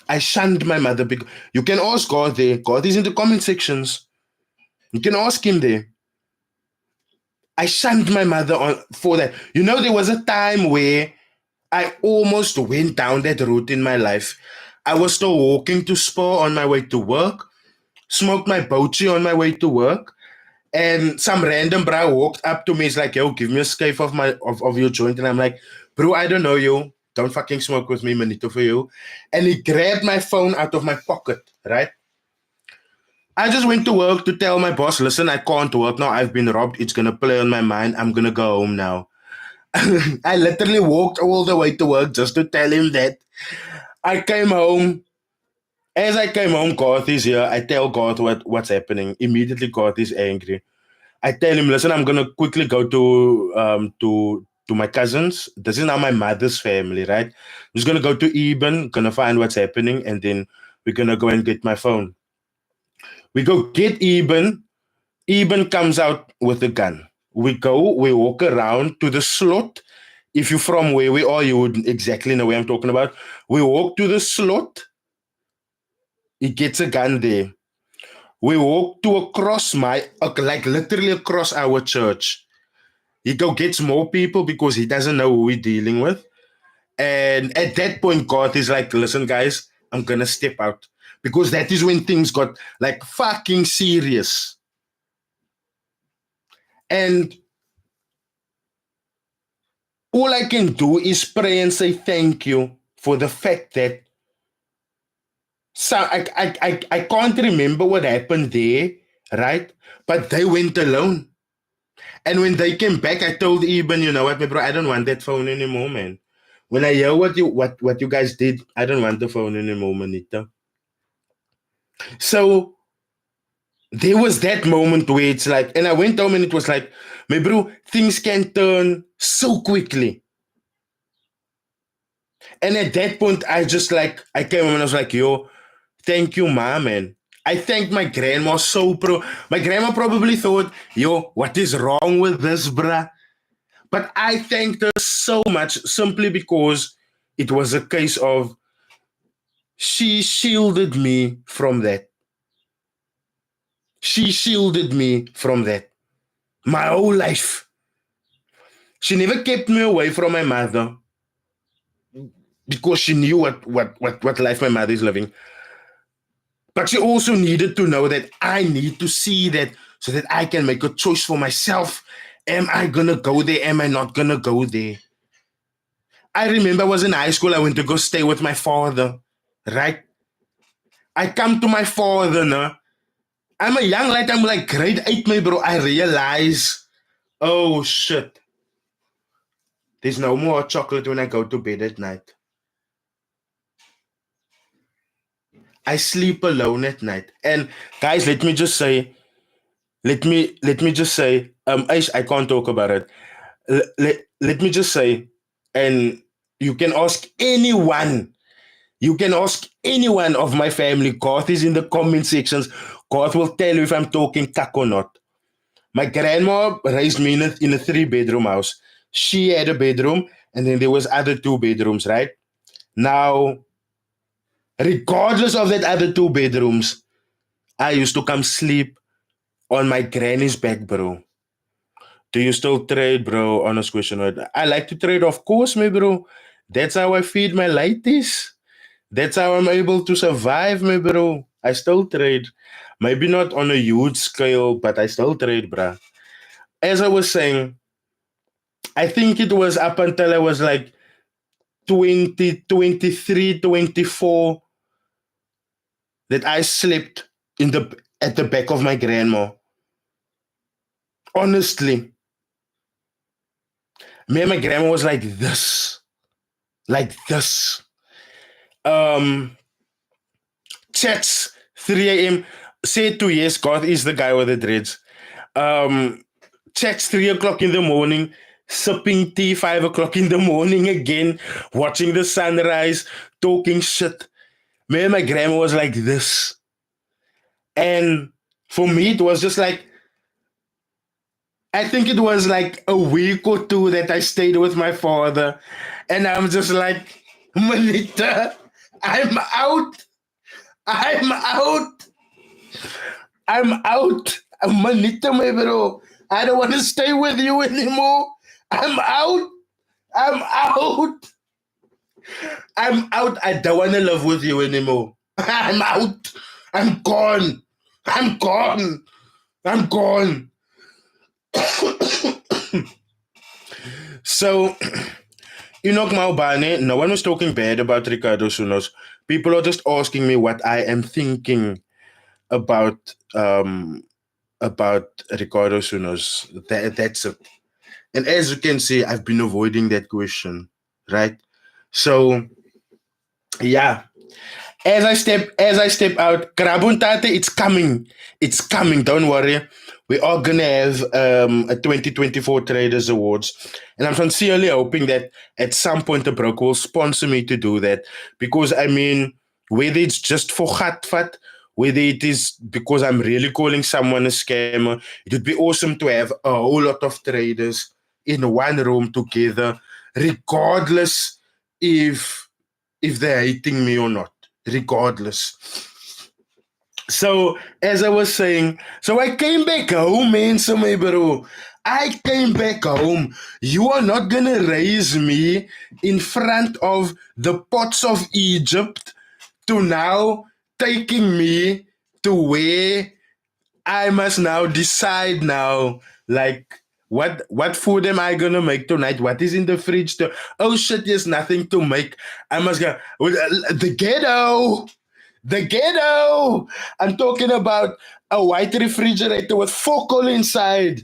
I shunned my mother because you can ask God there. God is in the comment sections. You can ask him there. I shunned my mother for that. You know, there was a time where I almost went down that route in my life. I was still walking to Spa on my way to work, smoked my bochi on my way to work, and some random bro walked up to me. He's like, yo, give me a scape of your joint. And I'm like, bro, I don't know you. Don't fucking smoke with me, manito for you. And he grabbed my phone out of my pocket, right? I just went to work to tell my boss, listen, I can't work now. I've been robbed. It's going to play on my mind. I'm going to go home now. I literally walked all the way to work just to tell him that. I came home. As I came home, Garth is here. I tell Garth what's happening. Immediately, Garth is angry. I tell him, listen, I'm gonna quickly go to my cousins. This is now my mother's family, right? I'm just gonna go to Eben, gonna find what's happening, and then we're gonna go and get my phone. We go get Eben. Eben comes out with a gun. We walk around to the slot. If you're from where we are, you would exactly know where I'm talking about. We walk to the slot. He gets a gun there. We walk to across like literally across our church. He go gets more people because he doesn't know who we're dealing with. And at that point, God is like, listen, guys, I'm going to step out. Because that is when things got like fucking serious. And all I can do is pray and say thank you for the fact that I can't remember what happened there, right? But they went alone. And when they came back, I told Eben, you know what, my bro, I don't want that phone anymore, man. When I hear what you guys did, I don't want the phone anymore, manito. So there was that moment where it's like, and I went home and it was like, my bro, things can turn so quickly. And at that point, I came home and I was like, yo, thank you, ma, man. I thanked my grandma so My grandma probably thought, yo, what is wrong with this, bruh? But I thanked her so much simply because it was a case of she shielded me from that. She shielded me from that. My whole life. She never kept me away from my mother because she knew what life my mother is living. But she also needed to know that I need to see that so that I can make a choice for myself. Am I going to go there? Am I not going to go there? I remember I was in high school. I went to go stay with my father, right? I come to my father, no? I'm a young lad. I'm like grade 8, my bro. I realize, oh shit. There's no more chocolate when I go to bed at night. I sleep alone at night. And guys, let me just say, I can't talk about it. Let me just say, and you can ask anyone. You can ask anyone of my family. Garth is in the comment sections. Garth will tell you if I'm talking cack or not. My grandma raised me in a 3-bedroom house. She had a bedroom, and then there was other 2 bedrooms, right? Now, regardless of that other 2 bedrooms, I used to come sleep on my granny's back, bro. Do you still trade, bro? Honest question. I like to trade, of course, my bro. That's how I feed my lighties. That's how I'm able to survive, my bro. I still trade. Maybe not on a huge scale, but I still trade, bro. As I was saying, I think it was up until I was like 20, 23, 24 that I slept at the back of my grandma. Honestly. Me and my grandma was like this. Like this. Chats 3 a.m. Say to yes, God is the guy with the dreads. Chats 3 o'clock in the morning, sipping tea 5 o'clock in the morning again, watching the sunrise, talking shit. Me and my grandma was like this. And for me, it was just like, I think it was like a week or two that I stayed with my father. And I'm just like, Manita, I'm out. I'm out. I'm out. Manita, my bro. I don't want to stay with you anymore. I'm out. I'm out. I'm out. I don't want to live with you anymore. I'm out. I'm gone. I'm gone. I'm gone. So, Enoch Maubane, no one was talking bad about Ricardo Sunos. People are just asking me what I am thinking about about Ricardo Sunos. That's it. And as you can see, I've been avoiding that question, right? So yeah, as I step out, Krabuntate, it's coming. It's coming. Don't worry. We are gonna have a 2024 Traders Awards. And I'm sincerely hoping that at some point the broker will sponsor me to do that. Because I mean, whether it's just for Gatvat, whether it is because I'm really calling someone a scammer, it would be awesome to have a whole lot of traders in one room together, regardless if they're hating me or not, regardless. So, as I was saying, so I came back home, man, so my bro. I came back home. You are not gonna raise me in front of the pots of Egypt to now taking me to where I must now decide now, like what food am I gonna make tonight? What is in the fridge? Oh shit, there's nothing to make. I must go the ghetto. The ghetto. I'm talking about a white refrigerator with focal inside.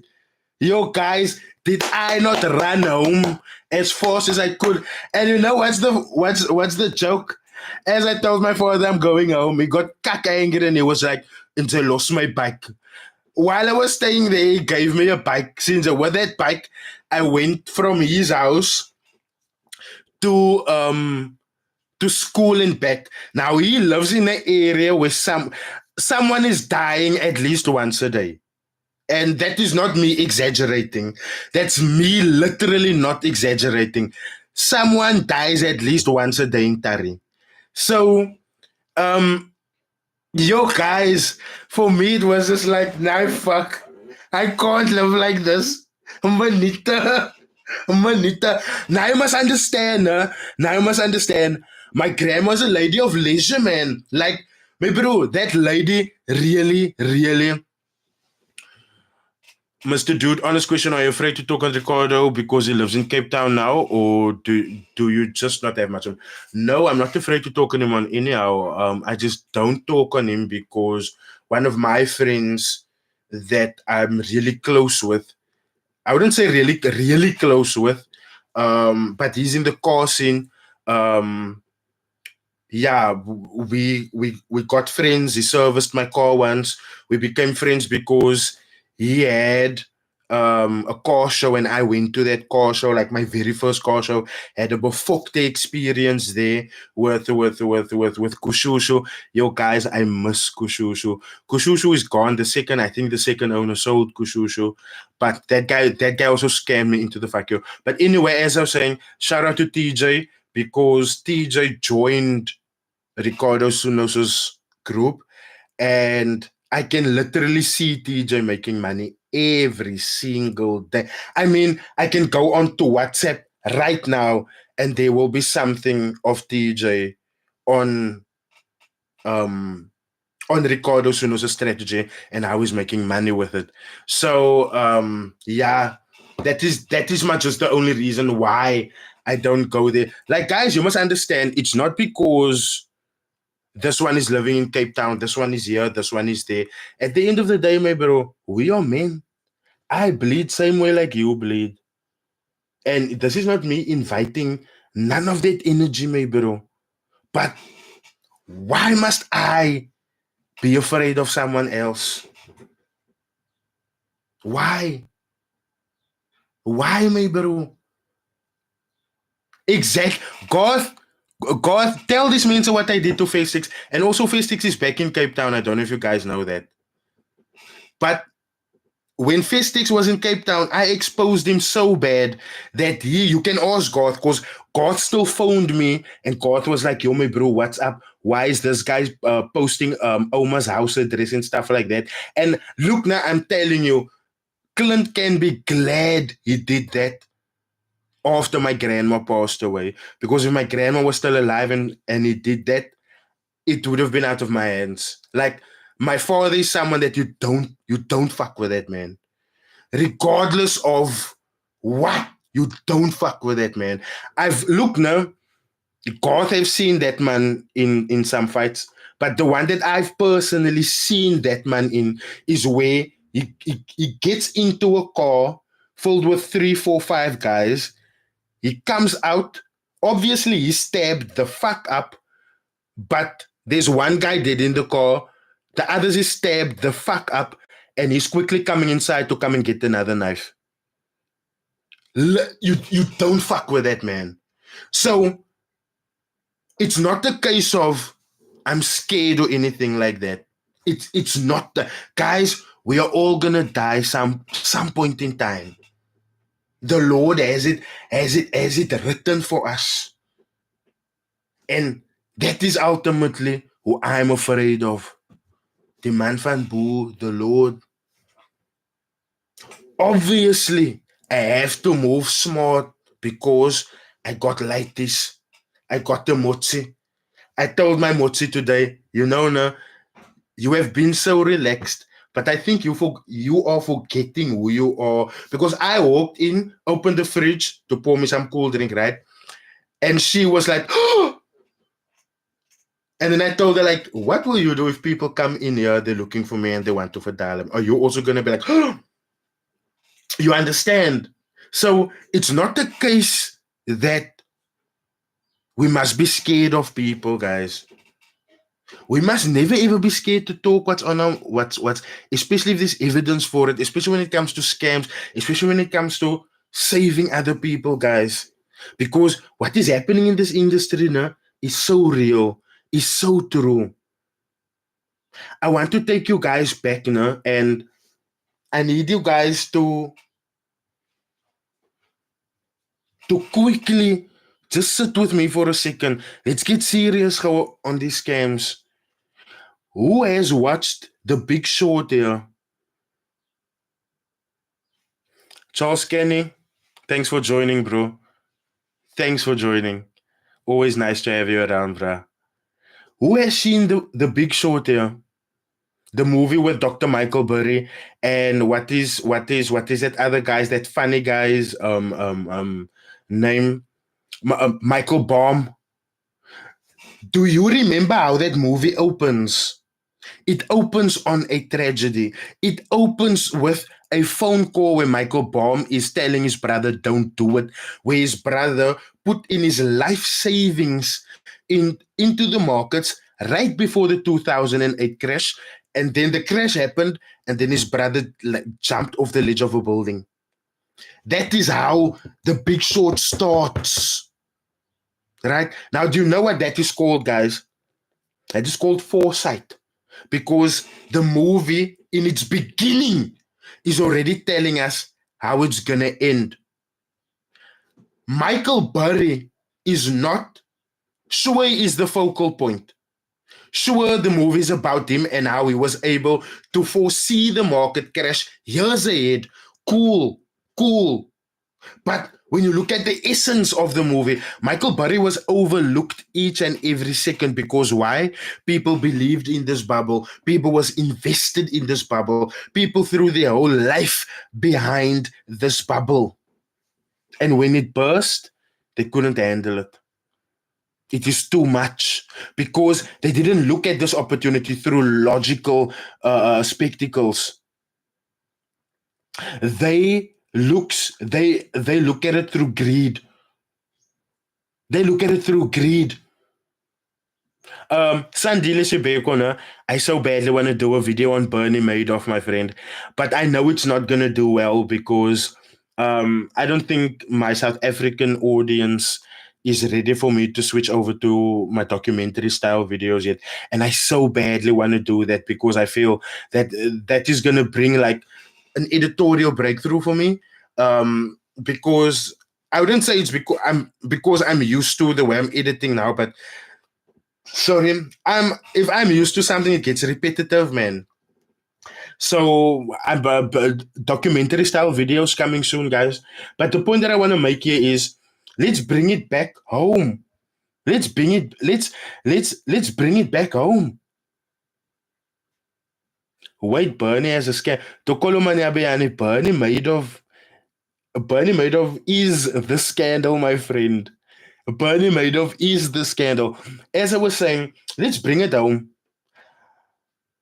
Yo, guys, did I not run home as fast as I could? And you know what's the joke? As I told my father I'm going home, he got cack angry and he was like, "And I lost my bike." While I was staying there, he gave me a bike. Since with that bike, I went from his house to school and back. Now he lives in an area where someone is dying at least once a day. And that is not me exaggerating. That's me literally not exaggerating. Someone dies at least once a day in Tari. So, um, yo, guys, for me, it was just like, nah, fuck. I can't live like this. Manita. Manita. Now you must understand, huh? Now you must understand. My grandma's a lady of leisure, man. Like, my bro, that lady really, really. Mr. Dude, honest question, are you afraid to talk on Ricardo because he lives in Cape Town now, or do you just not have much of him? No, I'm not afraid to talk on him on anyhow. I just don't talk on him because one of my friends that I'm really close with, I wouldn't say really, really close with, but he's in the car scene. Um, yeah, we got friends. He serviced my car once. We became friends because he had a car show, and I went to that car show, like my very first car show. Had a befokte experience there with Kushushu. Yo, guys, I miss Kushushu. Kushushu is gone. I think the second owner sold Kushushu, but that guy also scammed me into the fuck you. But anyway, as I was saying, shout out to TJ because TJ joined Ricardo Sunos's group, and I can literally see TJ making money every single day. I mean, I can go on to WhatsApp right now, and there will be something of TJ on um on Ricardo Sunos's strategy and how he's making money with it. So yeah, that is much just the only reason why I don't go there. Like, guys, you must understand, it's not because this one is living in Cape Town, this one is here, this one is there. At the end of the day, my bro, we are men. I bleed same way like you bleed. And this is not me inviting none of that energy, my bro. But why must I be afraid of someone else? Why? Why, my bro? Exact. God, tell these men what I did to Fxgoat. And also Fxgoat is back in Cape Town. I don't know if you guys know that. But when Fxgoat was in Cape Town, I exposed him so bad that you can ask God, because God still phoned me and God was like, yo, my bro, what's up? Why is this guy posting Oma's house address and stuff like that? And look, now I'm telling you, Clint can be glad he did that after my grandma passed away. Because if my grandma was still alive and he did that, it would have been out of my hands. Like, my father is someone that you don't fuck with that, man. Regardless of what, you don't fuck with that, man. I've look now, God have seen that man in some fights, but the one that I've personally seen that man in is where he gets into a car filled with 3, 4, 5 guys. He comes out. Obviously, he stabbed the fuck up, but there's one guy dead in the car. The others is stabbed the fuck up, and he's quickly coming inside to come and get another knife. You don't fuck with that, man. So it's not a case of I'm scared or anything like that. It's not the guys. We are all gonna die some point in time. The Lord has it written for us, and that is ultimately who I'm afraid of. The man van Boo, the Lord. Obviously, I have to move smart because I got like this. I got the motzi. I told my motzi today, no, you have been so relaxed, but I think you are forgetting who you are. Because I walked in, opened the fridge to pour me some cool drink, right? And she was like, oh! And then I told her, like, what will you do if people come in here, they're looking for me and they want to Rydall them? Are you also going to be like, oh! You understand? So it's not the case that we must be scared of people, guys. We must never ever be scared to talk what's on our what's especially if there's evidence for it, especially when it comes to scams, especially when it comes to saving other people, guys. Because what is happening in this industry now is so real, is so true. I want to take you guys back now, and I need you guys to quickly just sit with me for a second. Let's get serious on these scams. Who has watched The Big Short here? Charles Kenny, thanks for joining, bro. Thanks for joining. Always nice to have you around, bro. Who has seen the Big Short here? The movie with Dr. Michael Burry and what is that other guy's, that funny guy's name? Michael Baum. Do you remember how that movie opens? It opens on a tragedy. It opens with a phone call where Michael Baum is telling his brother, don't do it, where his brother put in his life savings into the markets right before the 2008 crash. And then the crash happened, and then his brother jumped off the ledge of a building. That is how The Big Short starts. Right? Now, do you know what that is called, guys? That is called foresight. Because the movie in its beginning is already telling us how it's going to end. Michael Burry is not, sure, is the focal point. Sure, the movie is about him and how he was able to foresee the market crash years ahead. Cool. But when you look at the essence of the movie, Michael Burry was overlooked each and every second. Because why? People believed in this bubble. People was invested in this bubble. People threw their whole life behind this bubble. And when it burst, they couldn't handle it. It is too much, because they didn't look at this opportunity through logical spectacles. They look at it through greed. They look at it through greed. Sandile Shibekona, I so badly want to do a video on Bernie Madoff, my friend, but I know it's not going to do well because I don't think my South African audience is ready for me to switch over to my documentary style videos yet, and I so badly want to do that because I feel that that is gonna bring like an editorial breakthrough for me. Because I wouldn't say it's because I'm used to the way I'm editing now, but sorry, if I'm used to something, it gets repetitive, man. So I'm documentary style videos coming soon, guys. But the point that I want to make here is let's bring it back home. Let's bring it back home. Wait, Bernie as a scam. Bernie Madoff is the scandal, my friend. Bernie Madoff is the scandal. As I was saying, let's bring it home.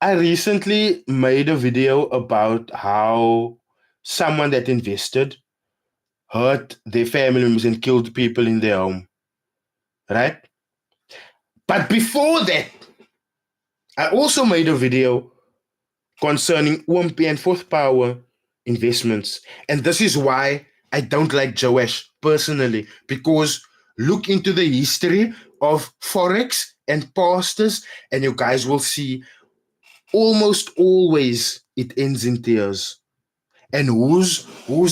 I recently made a video about how someone that invested hurt their family members and killed people in their home, right? But before that, I also made a video concerning OMP and fourth power investments. And this is why I don't like Joash personally, because look into the history of Forex and pastors, and you guys will see almost always it ends in tears. And who's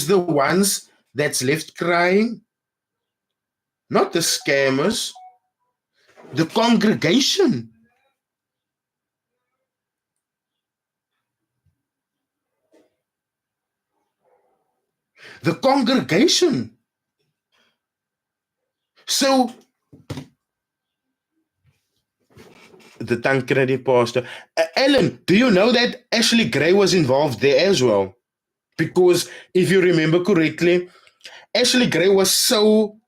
the ones that's left crying? Not the scammers, the congregation. The congregation. So the Tancredi pastor. Ellen, do you know that Ashley Gray was involved there as well? Because if you remember correctly, Ashley Gray was so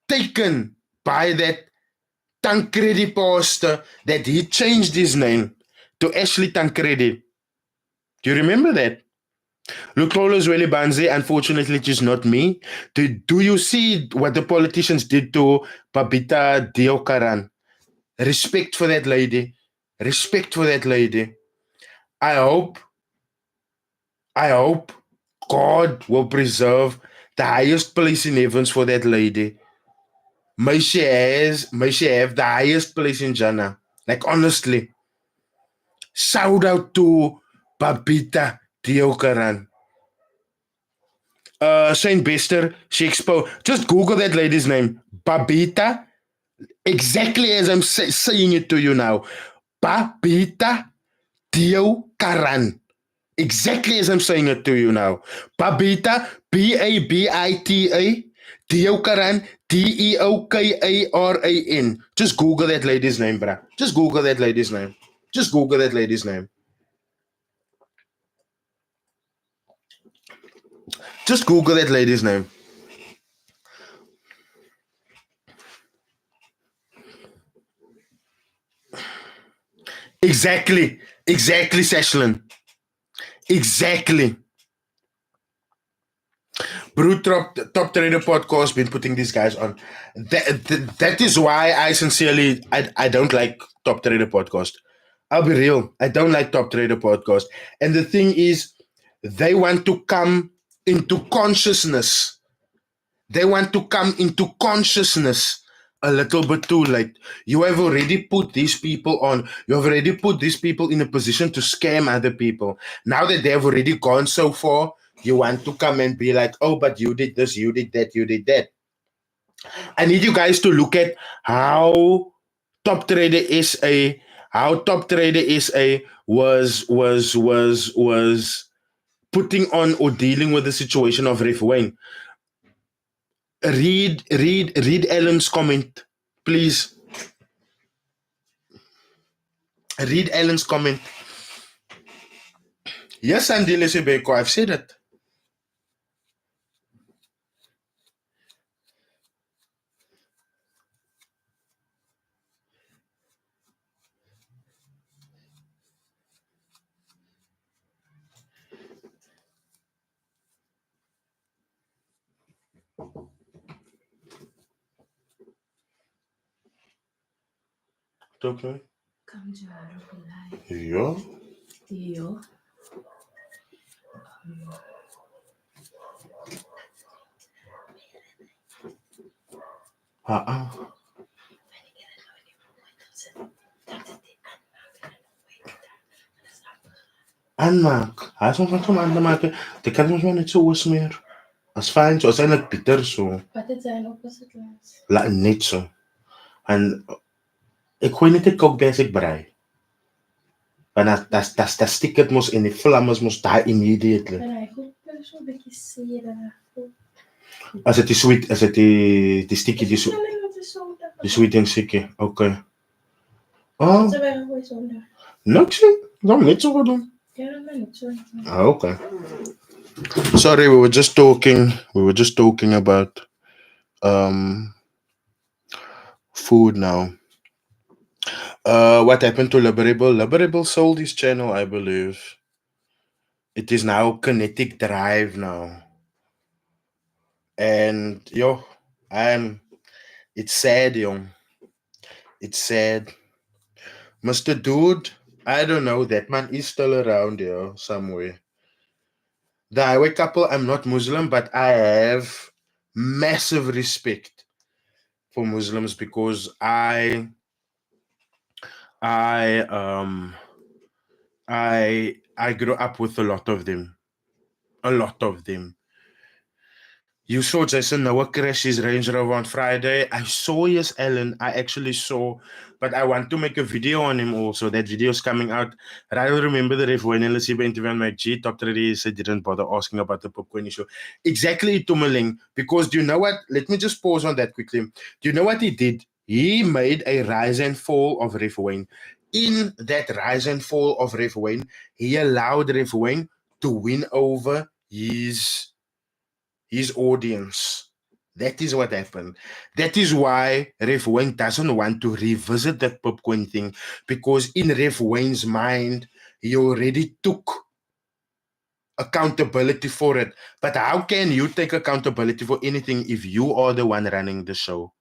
taken by that Tancredi pastor that he changed his name to Ashley Tancredi. Do you remember that? Luxolo's Willie Banzi, unfortunately, it is not me. Do you see what the politicians did to Babita Deokaran? Respect for that lady. Respect for that lady. I hope, I hope God will preserve the highest place in heavens for that lady. May she have the highest place in Jannah. Like honestly, shout out to Babita Deokaran. Saint Bester, she exposed. Just Google that lady's name, Babita. Exactly as I'm saying it to you now, Babita Deokaran. Exactly as I'm saying it to you now. Babita, Babita, Deokaran, Deokaran. Just Google that lady's name, bruh. Just Google that lady's name. Just Google that lady's name. Just Google that lady's name. Exactly. Exactly, Seshlin. Exactly. Brute Top Trader podcast been putting these guys on. That is why I sincerely I don't like Top Trader podcast. I'll be real. I don't like Top Trader podcast. And the thing is, they want to come into consciousness. They want to come into consciousness a little bit too late. You have already put these people on. You have already put these people in a position to scam other people. Now that they have already gone so far, you want to come and be like, oh, but you did this, you did that, you did that. I need you guys to look at how Top Trader SA, how Top Trader SA was putting on or dealing with the situation of Ref Wayne. Read Ellen's comment, please. Read Ellen's comment. Yes, Andile Sebeko, I've said it. Okay. Yeah. Aanmaak. Hij is nog van aan te maken. De kan ons wel niet zo meer. Als fijn, zo is eigenlijk bitter zo. Wat het zijn opposite lands? Niet zo. En ik gooi niet de kookbes, ik brei. Want dat stickert moest in die vlammen moest daar immediately. En hij goed zo'n beetje zeer. Als het die sweet, als het die sticky, die sweet en sticky. Oké. Oh. Wat zijn wij zonder? Niks. Dan niet zo doen. Ja, dat ben ik zo. Okay. Sorry, we were just talking about food now. What happened to Liberable? Liberable sold his channel, I believe. It is now Kinetic Drive now. And it's sad, young. It's sad. Mr. Dude, I don't know, that man is still around here somewhere. The highway couple, I'm not Muslim, but I have massive respect for Muslims because I grew up with a lot of them. You saw Jason Noah crash his Range Rover on Friday. I saw his Ellen. I actually saw, but I want to make a video on him also. That video is coming out. I don't remember the ref when Elisiba interview on my G top 3 said didn't bother asking about the popcorn issue. Exactly, Tumeling. Because do you know what? Let me just pause on that quickly. Do you know what he did? He made a rise and fall of Ref Wayne. In that rise and fall of Ref Wayne, he allowed Ref Wayne to win over his audience. That is what happened. That is why Ref Wayne doesn't want to revisit that popcorn thing, because in Ref Wayne's mind, he already took accountability for it. But how can you take accountability for anything if you are the one running the show?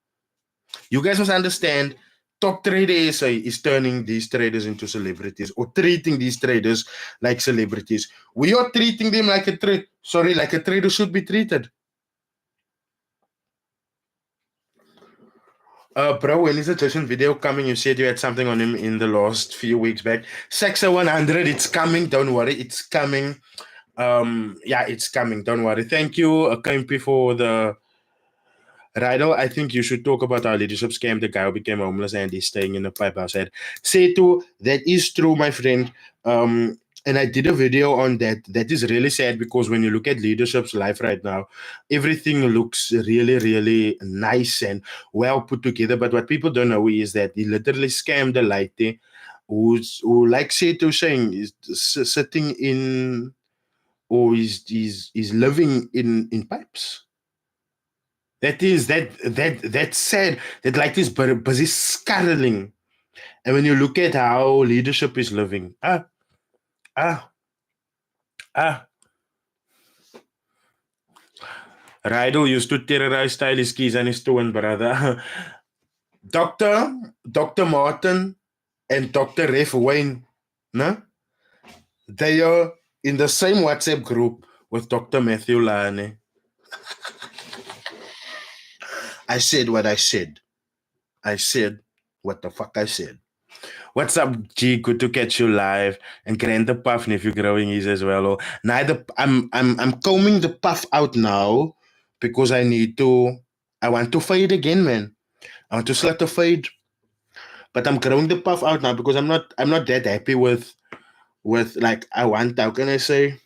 You guys must understand, Top Trader SA is turning these traders into celebrities or treating these traders like celebrities. We are treating them like a trader should be treated. Bro, when is the Jason video coming? You said you had something on him in the last few weeks back. Saxa 100, it's coming. Don't worry, it's coming. It's coming. Don't worry. Thank you, Kempi, for the Rydall. I think you should talk about our leadership scam. The guy who became homeless and he's staying in the pipe house. Setu, that is true, my friend. And I did a video on that. That is really sad because when you look at leadership's life right now, everything looks really, really nice and well put together. But what people don't know is that he literally scammed a lady who, like Setu saying, is sitting in, or is living in pipes. That's sad. That like this busy scuttling. And when you look at how leadership is living, Rydall used to terrorize stylish keys and his twin brother. Dr. Martin and Dr. Ref Wayne, no? They are in the same WhatsApp group with Dr. Matthew Lane. I said what I said. I said what the fuck I said. What's up, G? Good to catch you live. And Grant the puff, if you're growing his as well. Now I'm combing the puff out now because I want to fade again, man. I want to start to fade. But I'm growing the puff out now because I'm not that happy with like how can I say?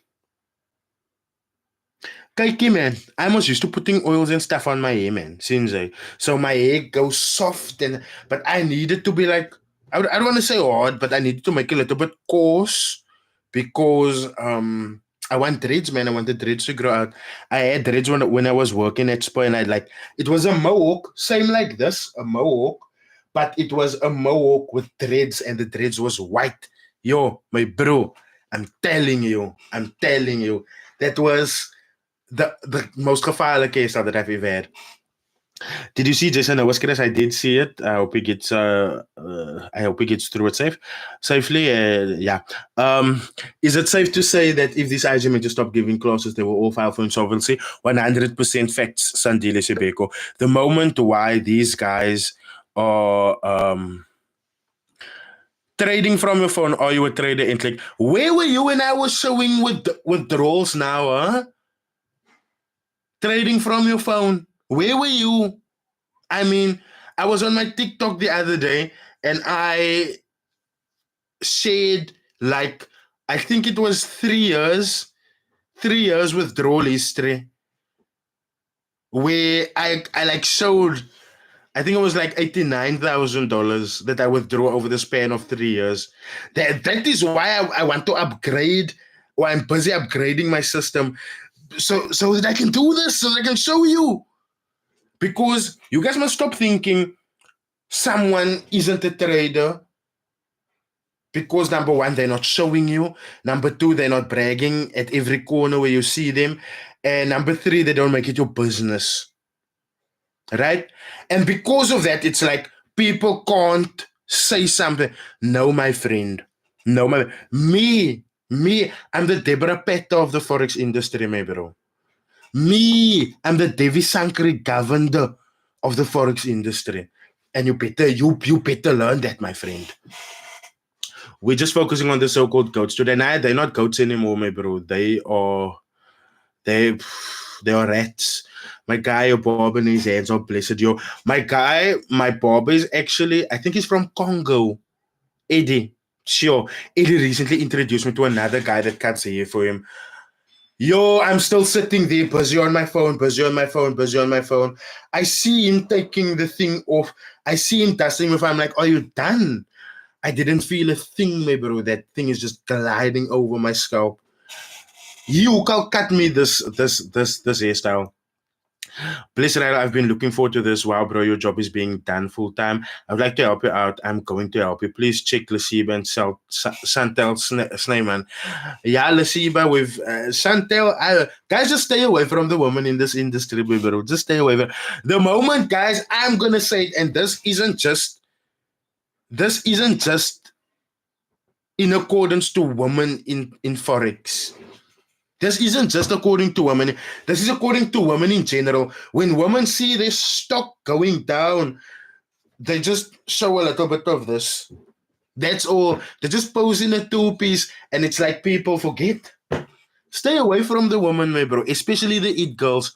Kijk, man, I'm almost used to putting oils and stuff on my hair, man, since so my hair goes soft, but I needed to be like, I don't want to say hard, but I needed to make it a little bit coarse because I want dreads, man. I want the dreads to grow out. I had dreads when I was working at Spa, and it was a mohawk, same like this, a mohawk, but it was a mohawk with dreads, and the dreads was white. Yo, my bro, I'm telling you, that was the most gevaarlijke case that I've ever had. Did you see Jason Whiskers? I did see it. I hope he gets. I hope he gets through it safely. Yeah. Is it safe to say that if these IGM just stop giving classes, they will all file for insolvency? 100% facts, Sandile Sebeko. The moment why these guys are trading from your phone, are you a trader in click? Where were you when I was showing with withdrawals now, huh? Trading from your phone. Where were you? I mean, I was on my TikTok the other day and I shared like I think it was 3 years withdrawal history where I like showed I think it was like $89,000 that I withdrew over the span of 3 years. That is why I want to upgrade, or I'm busy upgrading my system so that I can do this, so that I can show you. Because you guys must stop thinking someone isn't a trader because number one, they're not showing you. Number two, they're not bragging at every corner where you see them. And number three, they don't make it your business. Right? And because of that, it's like people can't say something. No, my friend. No, me, I'm the Deborah Petta of the Forex industry, my bro. Me, I'm the Devi Sankari governor of the Forex industry. And you better learn that, my friend. We're just focusing on the so-called goats today. Nah, they're not goats anymore, my bro. They are rats. My guy, Bob, and his hands are blessed. Yo, my guy, my Bob is actually, I think he's from Congo. Eddie. Sure. Eddie recently introduced me to another guy that cuts hair for him. Yo, I'm still sitting there, busy on my phone. I see him taking the thing off. I see him dusting with. I'm like, are you done? I didn't feel a thing, my bro. That thing is just gliding over my scalp. You can cut me this hairstyle. Please, Rydall, I've been looking forward to this. Wow, bro, your job is being done full time. I would like to help you out. I'm going to help you. Please check Lasiba and Chantel Sneyman. Yeah, Lasiba with Chantel. Guys, just stay away from the women in this industry, bro. Just stay away from the moment, guys. I'm gonna say it, and this isn't just in accordance to women in Forex. This isn't just according to women. This is according to women in general. When women see their stock going down, they just show a little bit of this. That's all. They just pose in a two-piece, and it's like people forget. Stay away from the women, my bro. Especially the it girls.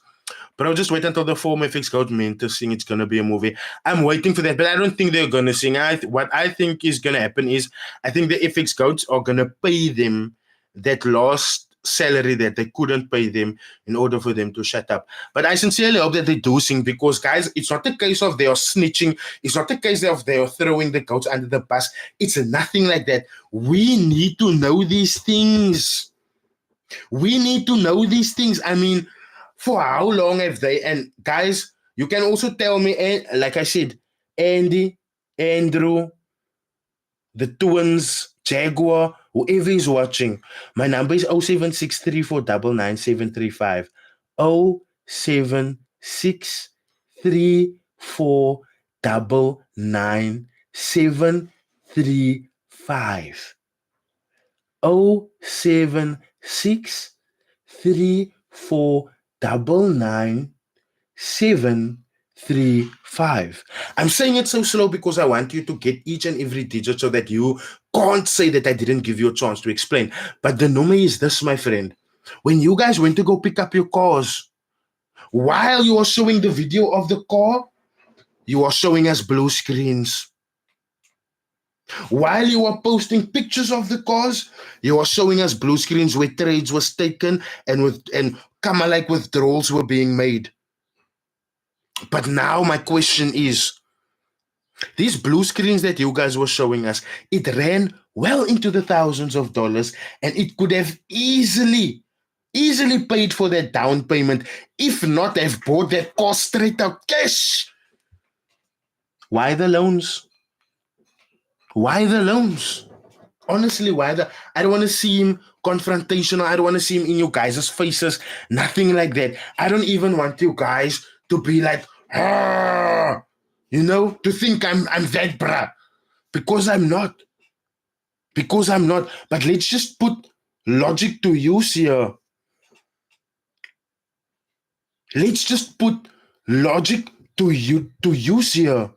Bro, just wait until the former Fxgoat meant to sing. It's going to be a movie. I'm waiting for that, but I don't think they're going to sing. What I think is going to happen is I think the Fxgoats are going to pay them that last salary that they couldn't pay them in order for them to shut up. But I sincerely hope that they do sing because, guys, it's not the case of they are snitching. It's not the case of they are throwing the goats under the bus. It's nothing like that. We need to know these things. We need to know these things. I mean, for how long have they? And guys, you can also tell me, like I said, Andy, Andrew, the twins, Jaguar, whoever is watching. My number is 0763499735. 0763499735. 0763499735. I'm saying it so slow because I want you to get each and every digit so that you can't say that I didn't give you a chance to explain. But the number is this, my friend. When you guys went to go pick up your cars, while you are showing the video of the car, you are showing us blue screens. While you are posting pictures of the cars, you are showing us blue screens where trades was taken and like withdrawals were being made. But now my question is, these blue screens that you guys were showing us, it ran well into the thousands of dollars, and it could have easily paid for that down payment, if not have bought that car straight out cash. Why the loans? Why the loans? Honestly, why I don't want to see him confrontational. I don't want to see him in you guys' faces. Nothing like that. I don't even want you guys to be like, You know, to think I'm that, bruh. Because I'm not. Because I'm not. But let's just put logic to use here. Let's just put logic to use here.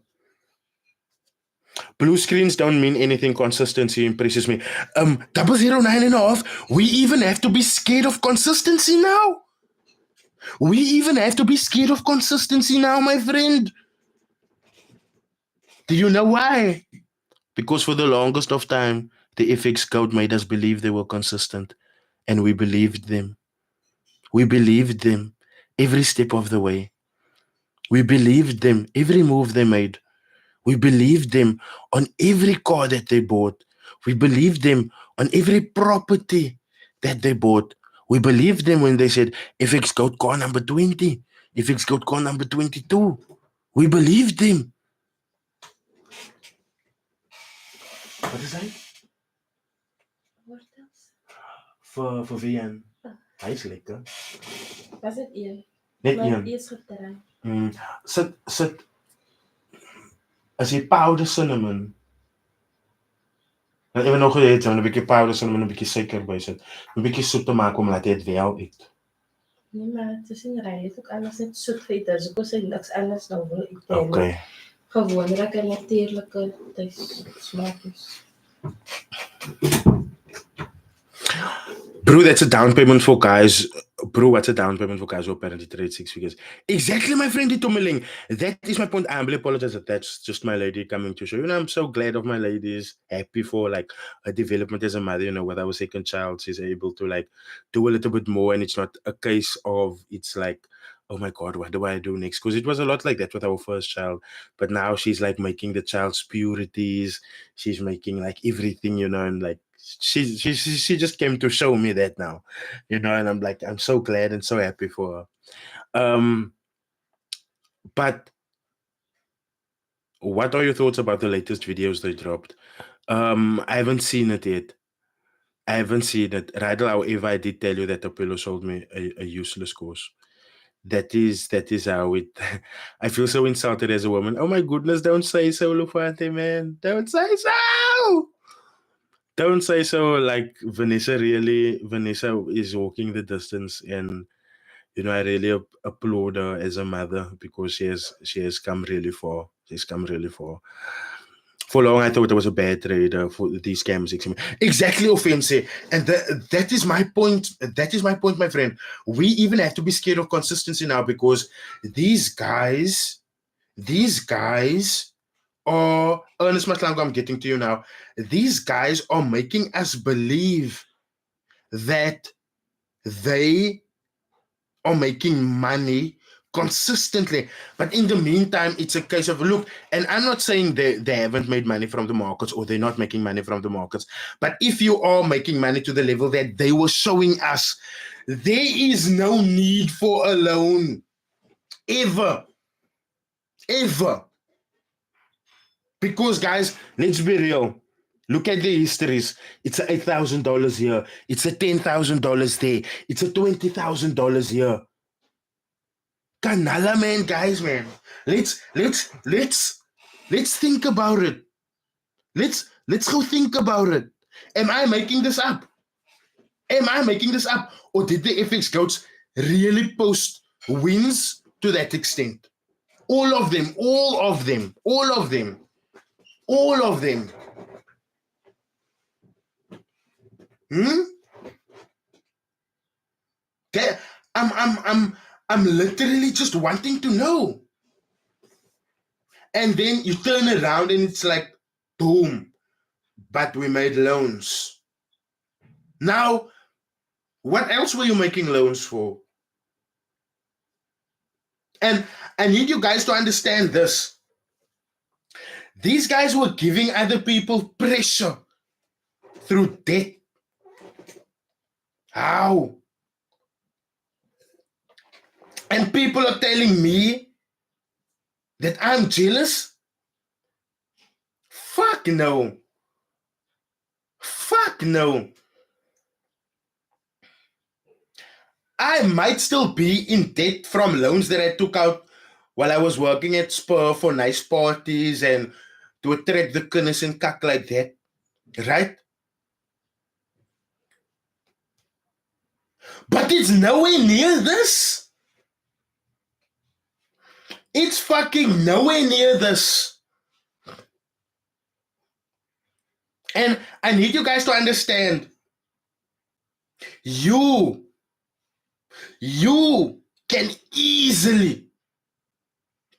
Blue screens don't mean anything. Consistency impresses me. 009.5. We even have to be scared of consistency now. We even have to be scared of consistency now, my friend. Do you know why? Because for the longest of time, the Fxgoat made us believe they were consistent. And we believed them. We believed them every step of the way. We believed them every move they made. We believed them on every car that they bought. We believed them on every property that they bought. We believed them when they said, Fxgoat car number 20, Fxgoat car number 22. We believed them. Wat is hy? Wortels. Vir Vian. Hy is lekker. Was dit een? Net Maar een. eers geterei. Sit. As jy powder cinnamon. Dan even nog geëet, dan 'n bietjie powder cinnamon, 'n bietjie suiker by sit. 'n bietjie soet te maak om laat dit wel eet. Nee, maar het is nie reg. Dit ook alles net soet geëet. So kos hy niks anders nou wil eet. Okay. Gewoonlik 'n natuurlike smaak is. Bro, that's a down payment for guys. Bro, what's a down payment for guys who apparently trade 6 figures? Exactly, my friend Itomeling. That is my point. I humbly apologize that that's just my lady coming to show. You know, I'm so glad of my ladies. Happy for like her development as a mother. You know, with our second child, she's able to like do a little bit more, and it's not a case of it's like, oh my God, what do I do next? Because it was a lot like that with our first child. But now she's like making the child's purities. She's making like everything, you know, and like she just came to show me that now, you know, and I'm like, I'm so glad and so happy for her. But what are your thoughts about the latest videos they dropped? I haven't seen it yet. I haven't seen it. Rydall, however, I did tell you that Apollo sold me a useless course. That is how it. I feel so insulted as a woman. Oh my goodness! Don't say so, Lufante, man. Don't say so. Don't say so. Like Vanessa is walking the distance, and you know I really applaud her as a mother because she has come really far. She's come really far. For long, I thought it was a bad trader for these scams. Exactly, offensive, and that is my point. That is my point, my friend. We even have to be scared of consistency now because these guys are Ernest Matlango. I'm getting to you now. These guys are making us believe that they are making money consistently, but in the meantime it's a case of look, and I'm not saying they haven't made money from the markets or they're not making money from the markets, but if you are making money to the level that they were showing us, there is no need for a loan ever, because guys, let's be real. Look at the histories. It's a $8,000 here. It's a $10,000 there. It's a $20,000 here. Kanala, man, guys, man. Let's think about it. Let's go think about it. Am I making this up? Or did the Fxgoats really post wins to that extent? All of them. I'm literally just wanting to know. And then you turn around and it's like, boom, but we made loans. Now, what else were you making loans for? And I need you guys to understand this. These guys were giving other people pressure through debt. How? And people are telling me that I'm jealous? Fuck no. I might still be in debt from loans that I took out while I was working at Spur for nice parties and to attract the kinders and kak like that, right? But it's nowhere near this. It's fucking nowhere near this. And I need you guys to understand, you can easily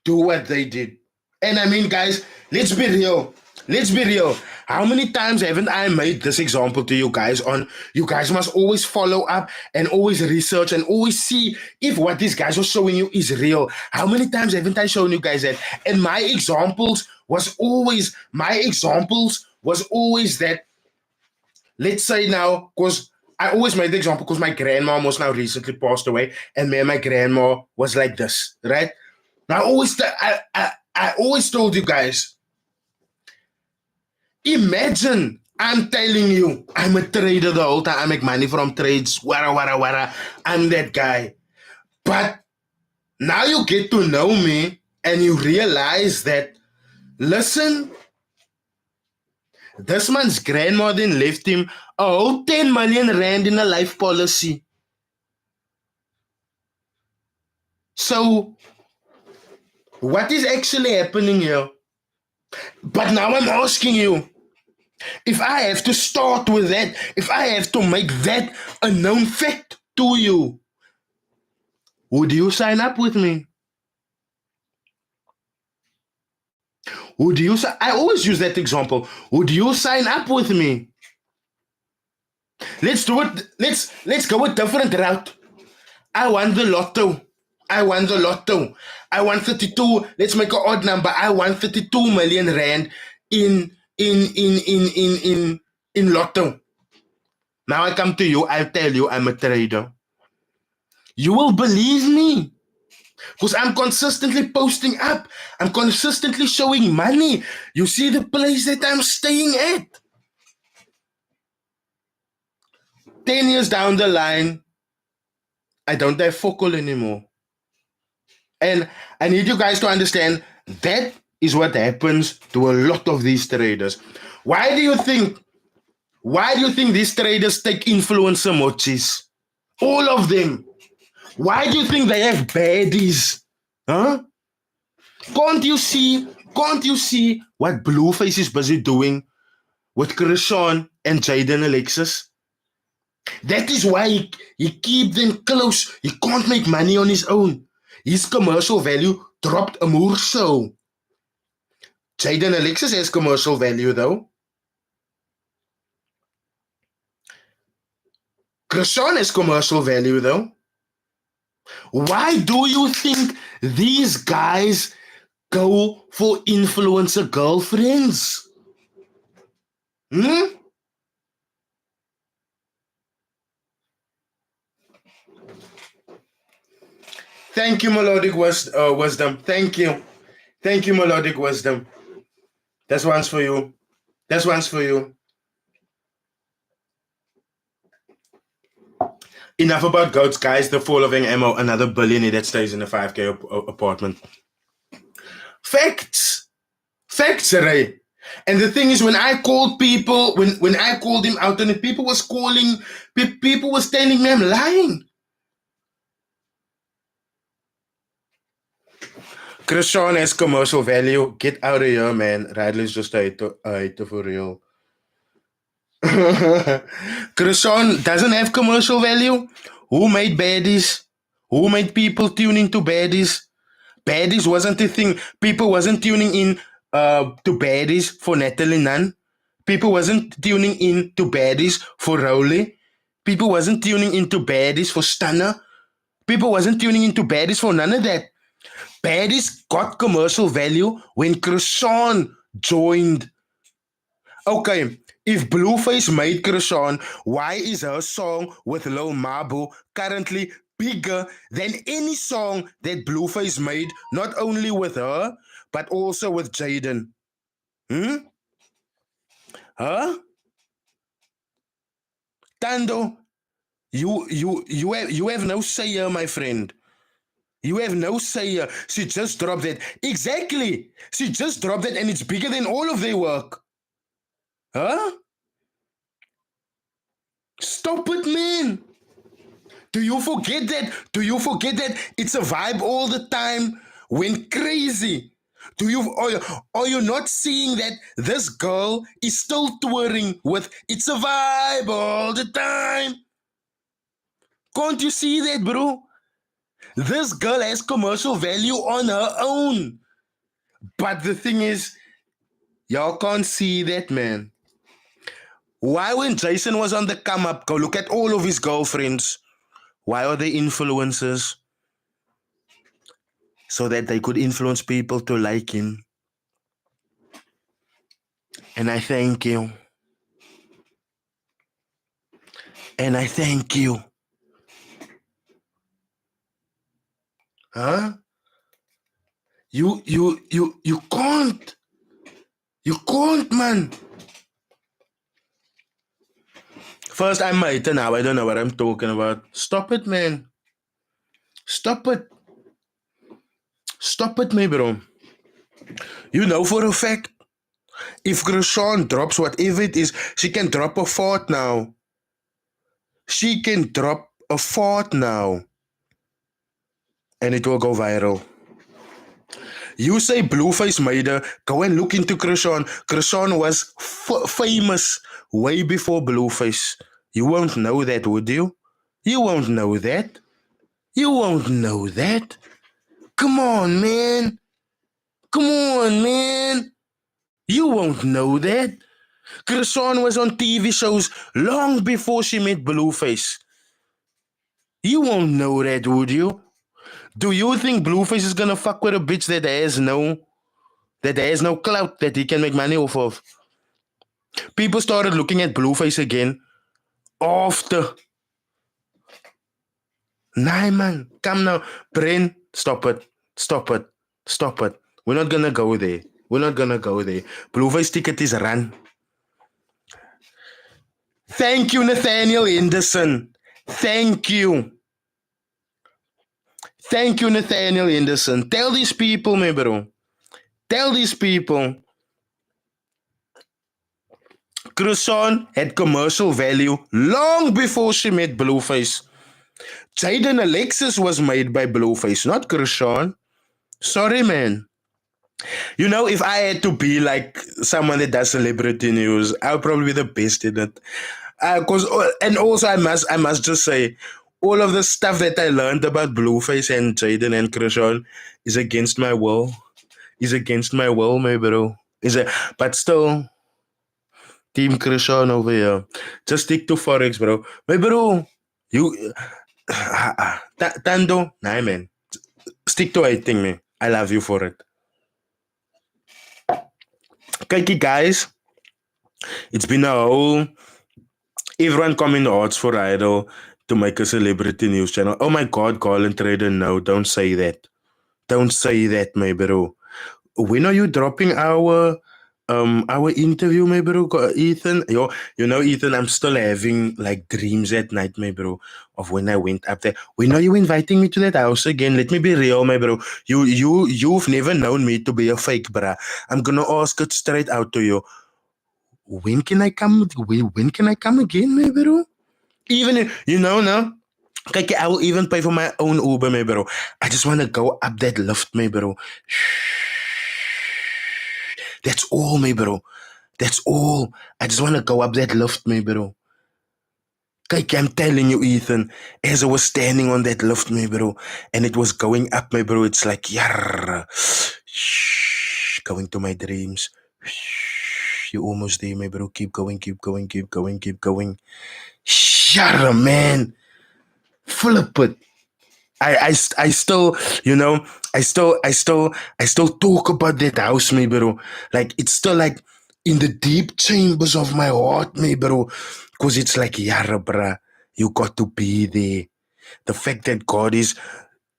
do what they did. And I mean, guys, let's be real. Let's be real. How many times haven't I made this example to you guys on you guys must always follow up and always research and always see if what these guys are showing you is real. How many times haven't I shown you guys that? And my examples was always that, let's say now, because I always made the example because my grandma was now recently passed away, and me and my grandma was like this, right? Now I always told you guys, imagine I'm telling you I'm a trader the whole time. I make money from trades. Wara. I'm that guy. But now you get to know me and you realize that, listen, this man's grandmother left him a whole 10 million rand in a life policy. So, what is actually happening here? But now I'm asking you, if I have to start with that, if I have to make that a known fact to you, would you sign up with me? Would you? I always use that example. Would you sign up with me? Let's do it. Let's go a different route. I won the lotto. I won 32. Let's make an odd number. I won 32 million rand in lotto. Now I come to you. I'll tell you I'm a trader. You will believe me. Because I'm consistently posting up. I'm consistently showing money. You see the place that I'm staying at. 10 years down the line, I don't have focal anymore. And I need you guys to understand that is what happens to a lot of these traders. Why do you think these traders take influencer mochis? All of them. Why do you think they have baddies? Huh? Can't you see what Blueface is busy doing with Krishan and Jaden Alexis? That is why he keep them close. He can't make money on his own. His commercial value dropped a more so. Jaden Alexis has commercial value though. Krishan has commercial value though. Why do you think these guys go for influencer girlfriends? Thank you, Melodic Wisdom. Thank you, Melodic Wisdom. This one's for you. Enough about goats, guys. The following ammo, another billionaire that stays in a 5K apartment. Facts, Ray. And the thing is, when I called people, when I called him out, and people was telling me I'm lying. Krishan has commercial value. Get out of here, man. Rydall is just a hater for real. Krishan doesn't have commercial value. Who made baddies? Who made people tune into baddies? Baddies wasn't a thing. People wasn't tuning in to baddies for Natalie Nunn. People wasn't tuning in to baddies for Rowley. People wasn't tuning into baddies for Stunner. People wasn't tuning into baddies for none of that. Baddies got commercial value when Krishan joined. Okay, if Blueface made Krishan, why is her song with Lil Mabu currently bigger than any song that Blueface made, not only with her, but also with Jaden? Huh? Tando, you have no say here, my friend. You have no say. She just dropped it. Exactly. She just dropped it and it's bigger than all of their work. Huh? Stop it, man. Do you forget that? Do you forget that it's a vibe all the time? Went crazy. Are you not seeing that this girl is still touring with it's a vibe all the time? Can't you see that, bro? This girl has commercial value on her own. But the thing is, y'all can't see that, man. Why, when Jason was on the come up, go look at all of his girlfriends? Why are they influencers? So that they could influence people to like him. And I thank you. And I thank you. Huh? You can't. You can't, man. First I'm a hater, now I don't know what I'm talking about. Stop it, man. Stop it. Stop it, my bro. You know for a fact, if Krishan drops whatever it is, she can drop a fart now. She can drop a fart now. And it will go viral. You say Blueface made her. Go and look into Krishan. Krishan was famous way before Blueface. You won't know that, would you? You won't know that. You won't know that. Come on, man. Come on, man. You won't know that. Krishan was on TV shows long before she met Blueface. You won't know that, would you? Do you think Blueface is gonna fuck with a bitch that has no clout that he can make money off of? People started looking at Blueface again after. Nah, man, come now, Bren, stop it, stop it, stop it. We're not gonna go there. We're not gonna go there. Blueface ticket is run. Thank you, Nathaniel Henderson. Thank you. Thank you, Nathaniel Henderson. Tell these people, my bro. Tell these people. Krishan had commercial value long before she met Blueface. Jaden Alexis was made by Blueface, not Krishan. Sorry, man. You know, if I had to be like someone that does celebrity news, I would probably be the best in it. And also I must just say, all of the stuff that I learned about Blueface and Jaden and Krishan is against my will. Is against my will, my bro. But still, Team Krishan over here. Just stick to Forex, bro. My bro, you Tando, nah man. Stick to it thing, man. I love you for it. Okay, guys. It's been a whole. Everyone come in the odds for Rydall to make a celebrity news channel. Oh my god, Colin Trader, no, don't say that. Don't say that, my bro. When are you dropping our interview, my bro, Ethan? You know, Ethan, I'm still having like dreams at night, my bro, of when I went up there. When are you inviting me to that house again? Let me be real, my bro. You've never known me to be a fake, bruh. I'm gonna ask it straight out to you. When can I come? When can I come again, my bro? Even if, you know, no. Kijk, I will even pay for my own Uber, my bro. I just want to go up that lift, my bro. That's all, my bro. That's all. I just want to go up that lift, my bro. Kijk, I'm telling you, Ethan, as I was standing on that lift, my bro, and it was going up, my bro, it's like, yarr, going to my dreams. You're almost there, my bro. Keep going, keep going, keep going, keep going. Yarr, man. Flip it. I still, you know, I still talk about that house, me bro. Like, it's still like in the deep chambers of my heart, me bro. Because it's like, yara, bruh, you got to be there. The fact that God is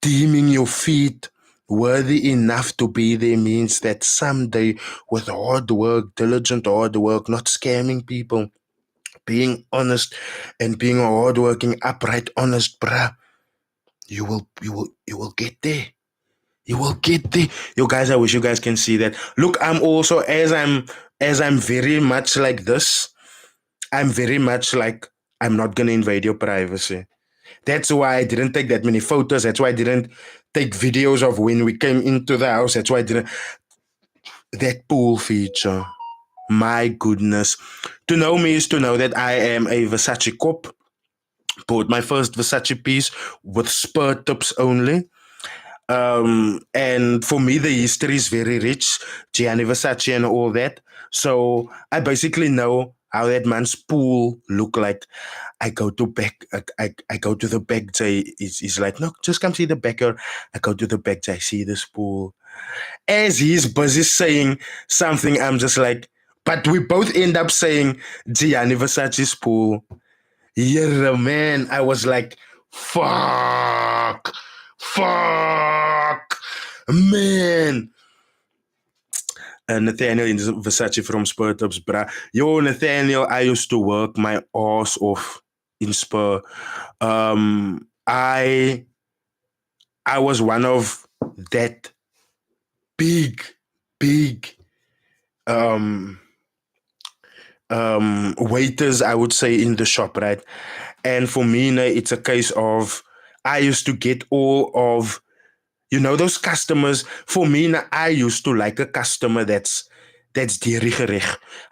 deeming your feet worthy enough to be there means that someday, with hard work, diligent hard work, not scamming people, being honest and being a hardworking, upright, honest, bruh, you will get there. You will get there. You guys, I wish you guys can see that. Look, I'm also as I'm very much like this. I'm very much like I'm not gonna invade your privacy. That's why I didn't take that many photos. That's why I didn't take videos of when we came into the house. That's why I didn't. That pool feature. My goodness. To know me is to know that I am a Versace cop. Bought my first Versace piece with spur tips only. And for me, the history is very rich, Gianni Versace and all that. So I basically know how that man's pool look like. I go to back, I go to the back. He's like, no, just come see the backyard. I go to the back. I see this pool. As he's busy saying something, I'm just like, but we both end up saying Gianni Versace's pool. Yeah, man. I was like, fuck, fuck, man. Nathaniel in Versace from Spur Tips, bruh. Yo, Nathaniel, I used to work my ass off in Spur. I was one of that big, big waiters, I would say, in the shop, right? And for me, it's a case of I used to get all of those customers. For me, I used to like a customer that's diergerig.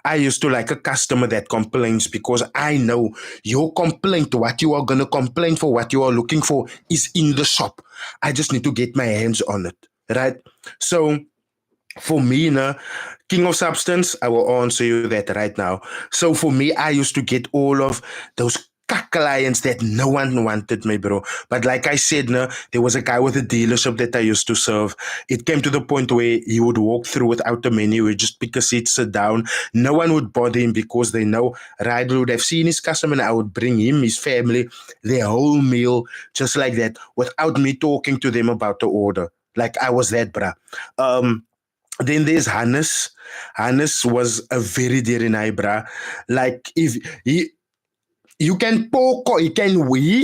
I used to like a customer that complains because I know your complaint, what you are going to complain for, what you are looking for is in the shop. I just need to get my hands on it, right? So for me, king of substance, I will answer you that right now. So for me, I used to get all of those clients that no one wanted me, bro. But like I said, there was a guy with a dealership that I used to serve. It came to the point where he would walk through without a menu. He'd just pick a seat, sit down. No one would bother him because they know Rydall would have seen his customer and I would bring him, his family, their whole meal, just like that, without me talking to them about the order. Like I was that, bruh. Then there's Hannes. Hannes was a very dear bruh. Like if you can he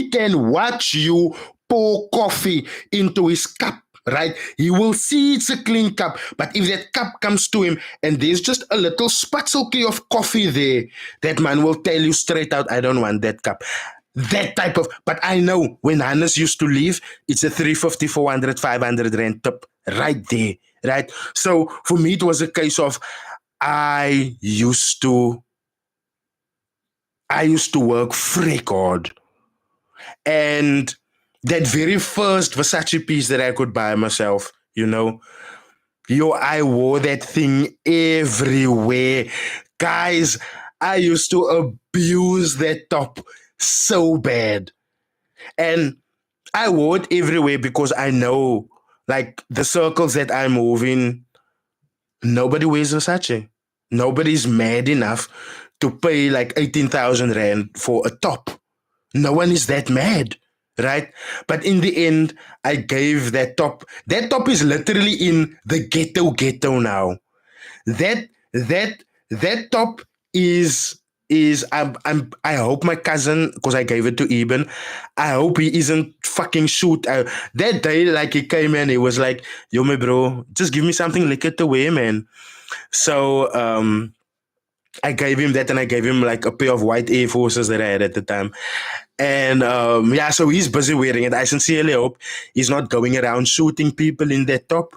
can watch you pour coffee into his cup, right? He will see it's a clean cup, but if that cup comes to him and there's just a little spatzelke of coffee there, that man will tell you straight out, I don't want that cup. That type of, but I know when Hannes used to leave, it's a 350, 400, 500 rand tip right there, right? So for me, it was a case of I used to work freak hard. And that very first Versace piece that I could buy myself, I wore that thing everywhere. Guys, I used to abuse that top so bad. And I wore it everywhere because I know, like, the circles that I move in, nobody wears Versace. Nobody's mad enough to pay like 18,000 Rand for a top. No one is that mad, right? But in the end, I gave that top. That top is literally in the ghetto now. That top is I hope my cousin, because I gave it to Eben, I hope he isn't fucking shoot. That day, like, he came in, he was like, yo, my bro, just give me something liquor to wear, man. So I gave him that, and I gave him like a pair of white Air Forces that I had at the time. And so he's busy wearing it. I sincerely hope he's not going around shooting people in that top,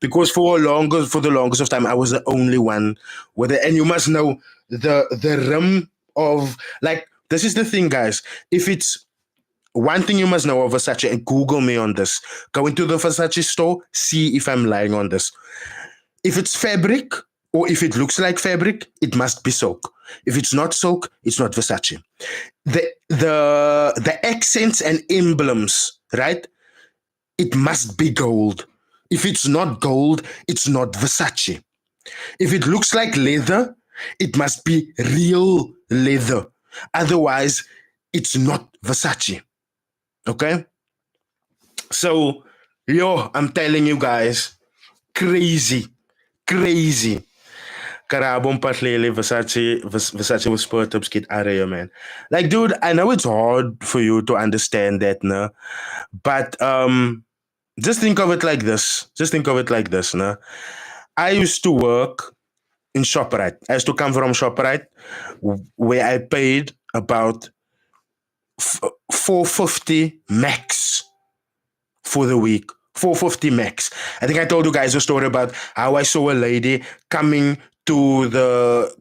because for the longest of time I was the only one with it. And you must know the rim of, like, this is the thing, guys. If it's one thing you must know of Versace, and Google me on this. Go into the Versace store, see if I'm lying on this. If it's fabric, or if it looks like fabric, it must be silk. If it's not silk, it's not Versace. The accents and emblems, right? It must be gold. If it's not gold, it's not Versace. If it looks like leather, it must be real leather. Otherwise, it's not Versace. Okay? So, I'm telling you guys, crazy. Karabon Patlele, Versace with sport ups get out of here, man. Like, dude, I know it's hard for you to understand that, no? But just think of it like this. Just think of it like this, no? I used to work in ShopRite. I used to come from ShopRite, where I paid about 450 max for the week. 450 max. I think I told you guys a story about how I saw a lady to the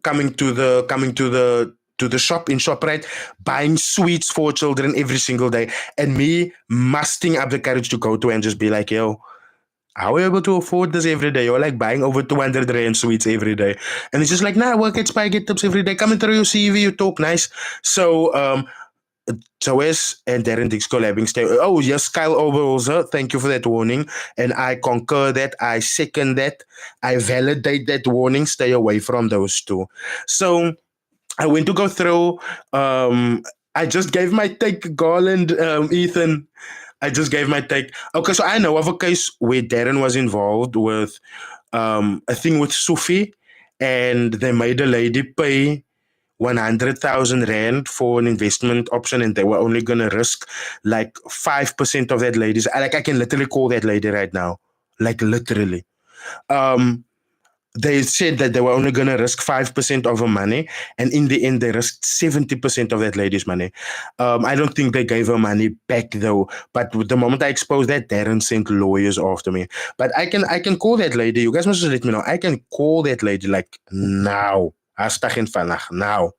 shop in ShopRite, buying sweets for children every single day, and me mustering up the courage to go to and just be like, yo, how are you able to afford this every day? You're like buying over 200 rand sweets every day. And it's just like, nah, I work at Spy, get tips every day. Come and throw your CV, you talk nice. So Joes and Darren Dix collabing. Oh, yes, Kyle Overholzer. Thank you for that warning. And I concur that. I second that. I validate that warning. Stay away from those two. So I went to go through. I just gave my take, Garland, Ethan. I just gave my take. Okay, so I know of a case where Darren was involved with a thing with Sufi, and they made a lady pay 100,000 Rand for an investment option, and they were only going to risk like 5% of that lady's. Like, I can literally call that lady right now. Like, literally. They said that they were only going to risk 5% of her money, and in the end, they risked 70% of that lady's money. I don't think they gave her money back though. But the moment I exposed that, Darren sent lawyers after me. But I can call that lady. You guys must just let me know. I can call that lady like now. Now.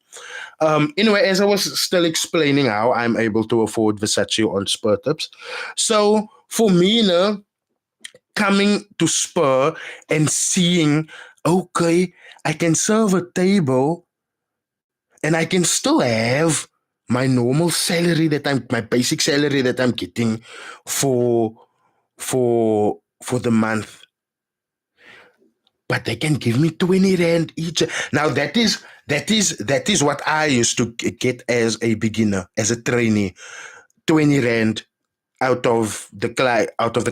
Anyway, as I was still explaining how I'm able to afford Versace on Spur tips. So for me, coming to Spur and seeing, okay, I can serve a table and I can still have my normal salary my basic salary that I'm getting for the month. But they can give me 20 Rand each. Now that is what I used to get as a beginner, as a trainee. 20 Rand out of the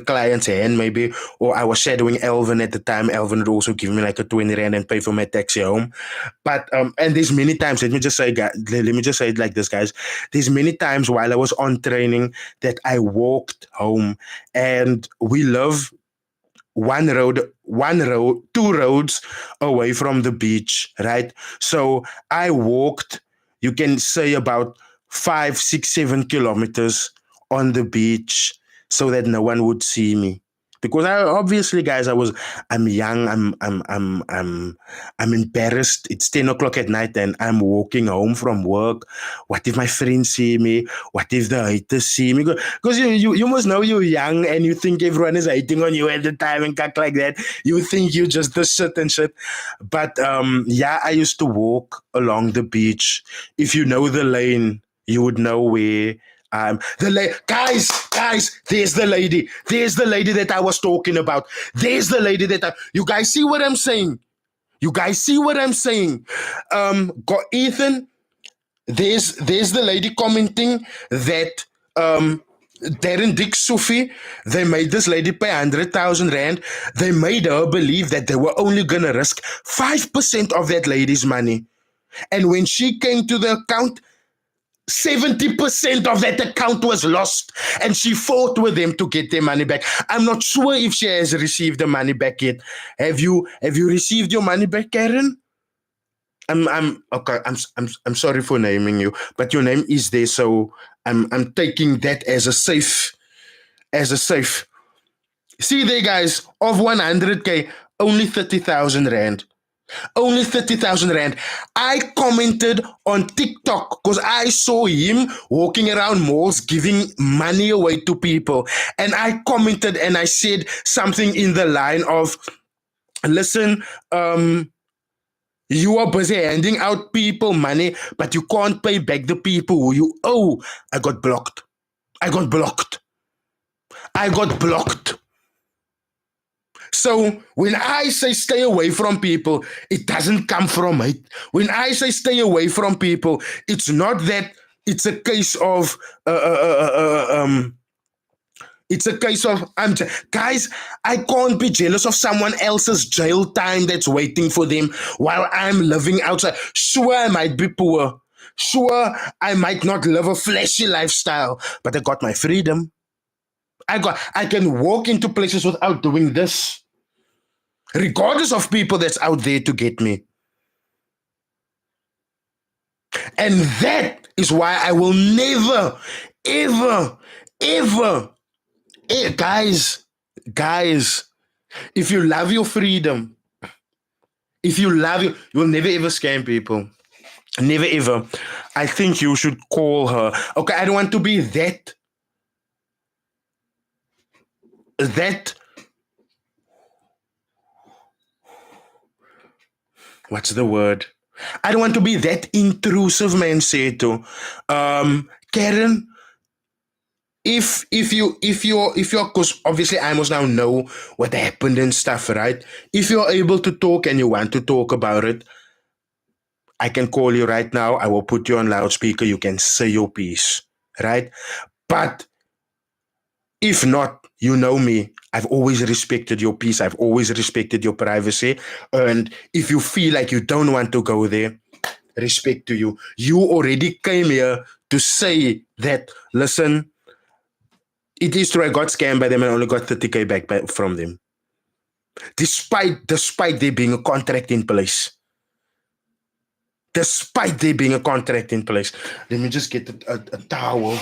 client's hand, maybe, or I was shadowing Elvin at the time. Elvin would also give me like a 20 Rand and pay for my taxi home. But and there's many times, let me just say it like this, guys. There's many times while I was on training that I walked home, and we live two roads away from the beach, right? So I walked, you can say about 5, 6, 7 kilometers on the beach so that no one would see me. Because obviously, guys, I'm young, I'm embarrassed. It's 10 o'clock at night and I'm walking home from work. What if my friends see me? What if the haters see me? Because you must know you're young and you think everyone is hating on you at the time and cut like that. You think you're just the shit and shit. But yeah, I used to walk along the beach. If you know the lane, you would know where guys, there's the lady that I was talking about. There's the lady you guys see what I'm saying? Ethan, there's the lady commenting that Darren Dick Sufi, they made this lady pay 100,000 Rand. They made her believe that they were only gonna risk 5% of that lady's money. And when she came to the account, 70% of that account was lost, and she fought with them to get their money back. I'm not sure if she has received the money back yet. Have you received your money back, Karen? I'm okay. I'm sorry for naming you, but your name is there, so I'm taking that as a safe. See there, guys, of 100K, only 30,000 Rand. Only 30,000 Rand. I commented on TikTok because I saw him walking around malls giving money away to people. And I commented and I said something in the line of, listen, you are busy handing out people money, but you can't pay back the people who you owe. I got blocked. So when I say stay away from people, it doesn't come from hate. When I say stay away from people, it's not that it's a case of It's a case of guys, I can't be jealous of someone else's jail time that's waiting for them while I'm living outside. Sure, I might be poor. Sure, I might not live a flashy lifestyle, but I got my freedom. I can walk into places without doing this, regardless of people that's out there to get me. And that is why I will never, ever, ever, guys, if you love your freedom, if you love you will never ever scam people. Never ever. I think you should call her. Okay, I don't want to be that. What's the word? I don't want to be that intrusive, man. Say to Karen. If you're because obviously I must now know what happened and stuff, right? If you're able to talk and you want to talk about it, I can call you right now. I will put you on loudspeaker. You can say your piece, right? But if not, you know me. I've always respected your peace. I've always respected your privacy. And if you feel like you don't want to go there, respect to you. You already came here to say that, listen, it is true I got scammed by them and only got 30K back from them. Despite there being a contract in place. Despite there being a contract in place. Let me just get a towel.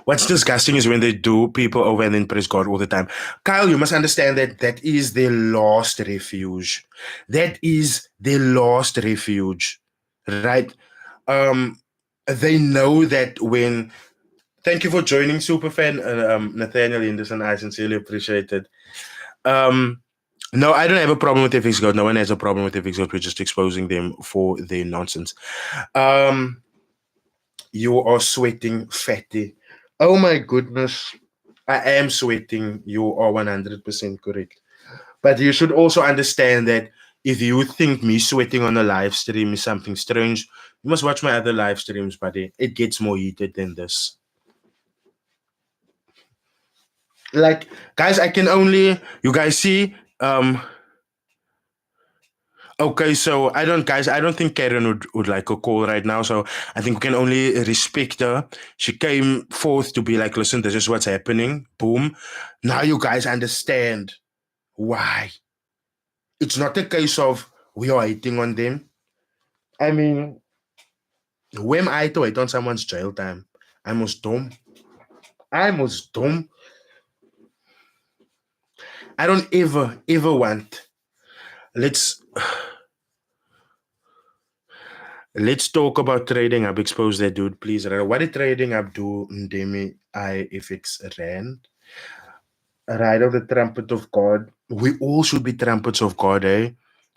What's disgusting is when they do people over and then praise God all the time. Kyle, you must understand that is their last refuge. That is their last refuge, right? They know that when... Thank you for joining, Superfan, Nathaniel Henderson. I sincerely appreciate it. No, I don't have a problem with Fxgoat. No one has a problem with Fxgoat. We're just exposing them for their nonsense. You are sweating, fatty. Oh my goodness. I am sweating. You are 100% correct. But you should also understand that if you think me sweating on a live stream is something strange, you must watch my other live streams, buddy. It gets more heated than this. Like, guys, I can only... You guys see... Okay, so I don't think Karen would like a call right now. So I think we can only respect her. She came forth to be like, listen, this is what's happening. Boom. Now you guys understand why. It's not a case of we are hating on them. I mean, who am I to hate on someone's jail time? I'm most dumb. I don't ever want. Let's talk about Trading Hub. Expose that dude, please. What did Trading Hub do? Ndemi Fx Rand. Right of the trumpet of God. We all should be trumpets of God, eh?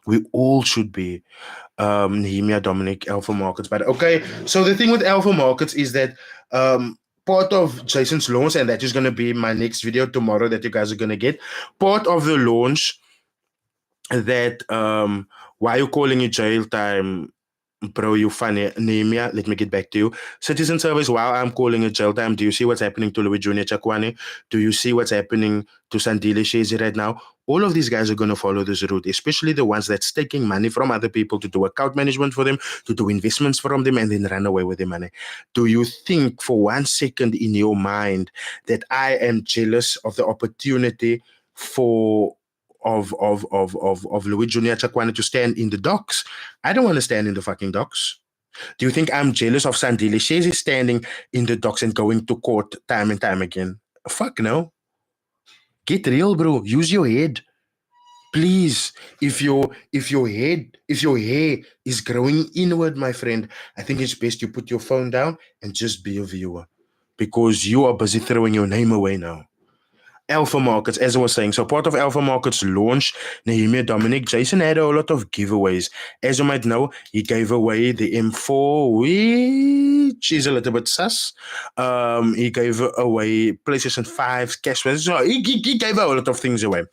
We all should be. Nehemiah, Dominic, Alpha Markets. But okay, so the thing with Alpha Markets is that part of Jason's launch, and that is going to be my next video tomorrow that you guys are going to get. Part of the launch that why are you calling it jail time? Bro, you funny. Nehemiah, let me get back to you. Citizen service, while I'm calling it jail time, do you see what's happening to Louis Jr. Chakwane? Do you see what's happening to Sandile Shezi right now? All of these guys are going to follow this route, especially the ones that's taking money from other people to do account management for them, to do investments from them, and then run away with their money. Do you think for 1 second in your mind that I am jealous of the opportunity of Louis Jr. Chakwane to stand in the docks? I don't want to stand in the fucking docks. Do you think I'm jealous of Sandile Shezi standing in the docks and going to court time and time again? Fuck no. Get real, bro. Use your head. Please, if your hair is growing inward, my friend, I think it's best you put your phone down and just be a viewer, because you are busy throwing your name away now. Alpha Markets, as I was saying. So part of Alpha Markets launch, Nehemiah Dominic, Jason had a lot of giveaways. As you might know, he gave away the M4, which is a little bit sus. He gave away PlayStation 5 cash. So he gave a lot of things away.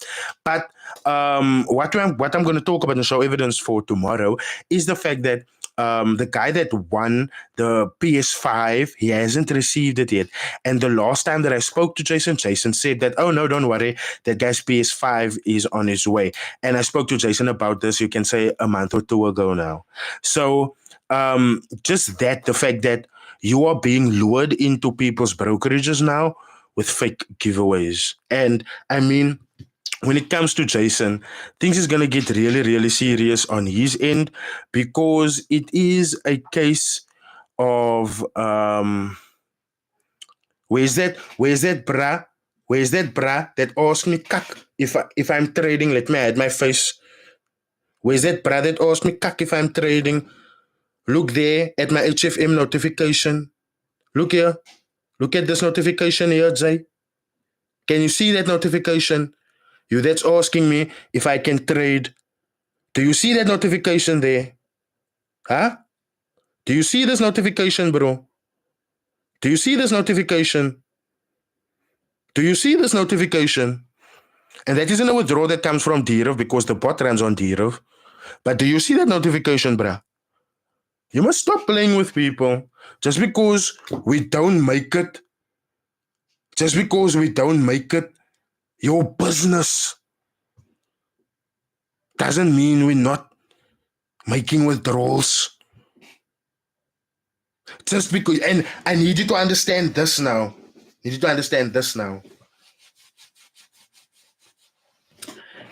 But what I'm going to talk about and show evidence for tomorrow is the fact that the guy that won the PS5, he hasn't received it yet. And the last time that I spoke to Jason, Jason said that, oh no, don't worry, that guy's PS5 is on his way. And I spoke to Jason about this, you can say a month or two ago now. So just that, the fact that you are being lured into people's brokerages now with fake giveaways. And I mean, when it comes to Jason, things is going to get really, really serious on his end because it is a case of where's that bra? Where's that bra that asks me kak if I'm trading? Let me hide my face. Where's that bra that asks me kak if I'm trading? Look there at my HFM notification. Look here. Look at this notification here, Jay. Can you see that notification? You that's asking me if I can trade. Do you see that notification there? Huh? Do you see this notification, bro? Do you see this notification? Do you see this notification? And that isn't a withdrawal that comes from DRF because the bot runs on DRF. But do you see that notification, bruh? You must stop playing with people just because we don't make it. Just because we don't make it your business doesn't mean we're not making withdrawals. Just because, and I need you to understand this now.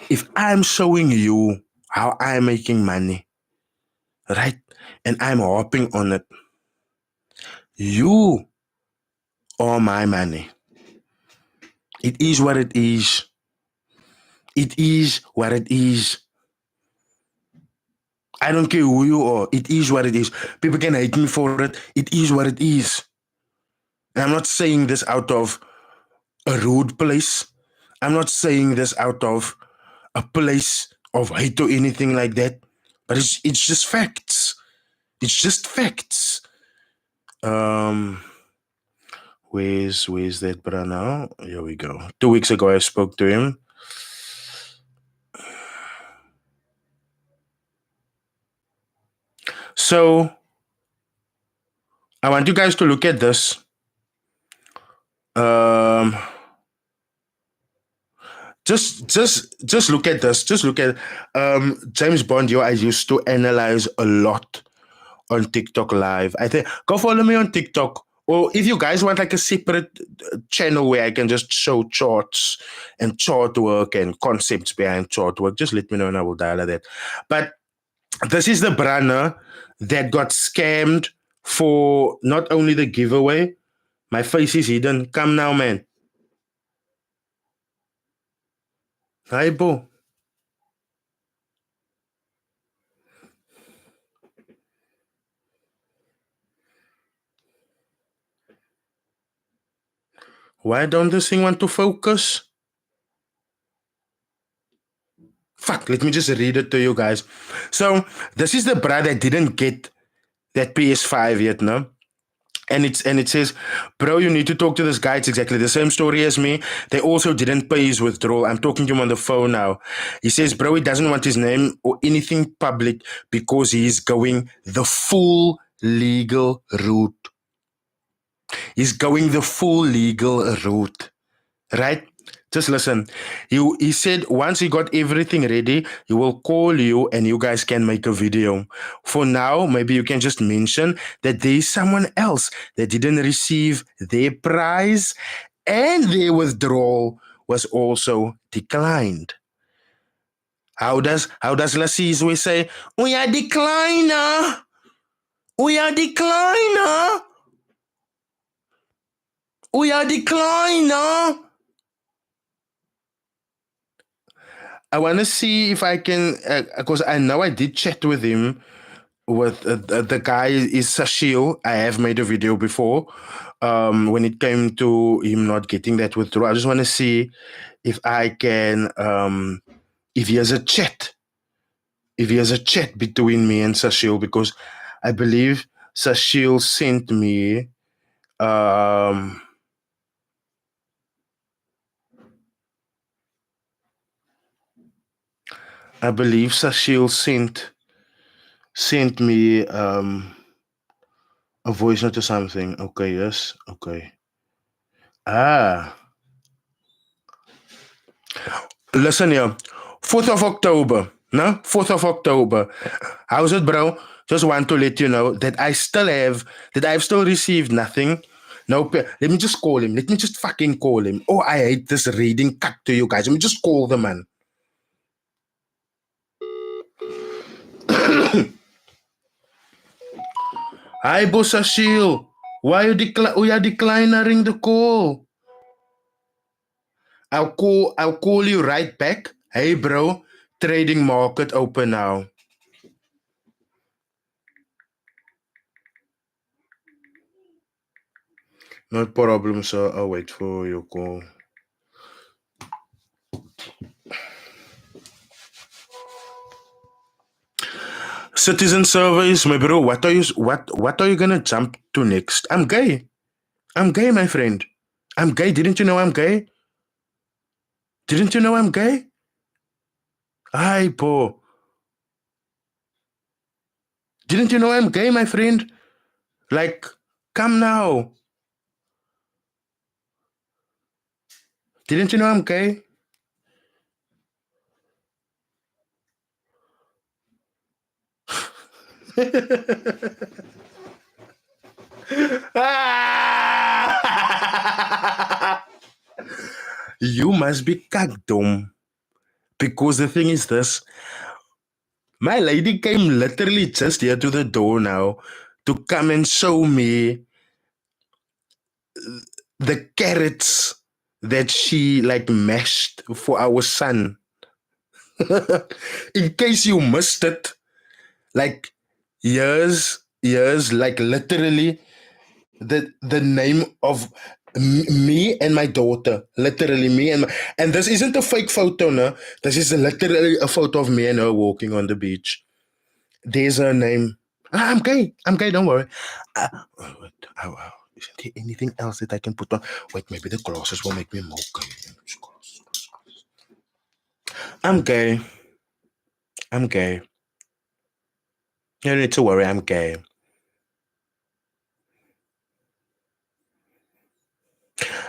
If I'm showing you how I'm making money, right? And I'm hopping on it, you are my money. It is what it is. It is what it is. I don't care who you are. It is what it is. People can hate me for it. It is what it is. And I'm not saying this out of a rude place. I'm not saying this out of a place of hate or anything like that. But it's just facts. It's just facts. Where's that brother now? Here we go. 2 weeks ago I spoke to him. So I want you guys to look at this. Just look at this. Just look at James Bond. I used to analyze a lot on TikTok Live. I think go follow me on TikTok. Or if you guys want like a separate channel where I can just show charts and chart work and concepts behind chart work, just let me know and I will dial that. But this is the Branner that got scammed for not only the giveaway. My face is hidden. Come now, man. Hi, Bo. Why don't this thing want to focus? Fuck, let me just read it to you guys. So, this is the bra that didn't get that PS5 yet, no? And it says, bro, you need to talk to this guy. It's exactly the same story as me. They also didn't pay his withdrawal. I'm talking to him on the phone now. He says, bro, he doesn't want his name or anything public because he's going the full legal route. He's going the full legal route. Right? Just listen. He said once he got everything ready, he will call you and you guys can make a video. For now, maybe you can just mention that there's someone else that didn't receive their prize and their withdrawal was also declined. How does Lasizwe say, we are decliner? We are decliner? We are decliner? I want to see if I can, because I know I did chat with him with the guy is Sashil. I have made a video before. When it came to him not getting that withdrawal, I just want to see if I can if he has a chat. If he has a chat between me and Sashil, because I believe Sashil sent me I believe Sashil sent me a voice note or something. Okay, yes, okay. Listen here. 4th of October. No? 4th of October. How's it, bro? Just want to let you know that I've still received nothing. No, let me just call him. Let me just fucking call him. Oh, I hate this reading cut to you guys. Let me just call the man. Hi, Boss Ashil. Why you declining the call? I'll call you right back. Hey, bro. Trading market open now. No problem, sir. I'll wait for your call. Citizen surveys, my bro. What are you gonna jump to next? I'm gay. I'm gay, my friend. I'm gay. Didn't you know I'm gay? Didn't you know I'm gay? Hi, po. Didn't you know I'm gay, my friend? Like, come now. Didn't you know I'm gay? You must be kagdom. Because the thing is this. My lady came literally just here to the door now to come and show me the carrots that she like mashed for our son. In case you missed it, like years, like literally the name of me and my daughter, literally me and this isn't a fake photo, no. This is literally a photo of me and her walking on the beach. There's her name. I'm gay. Don't worry. Isn't there anything else that I can put on? Wait, maybe the glasses will make me more gay. I'm gay. I'm gay. You don't need to worry. I'm gay.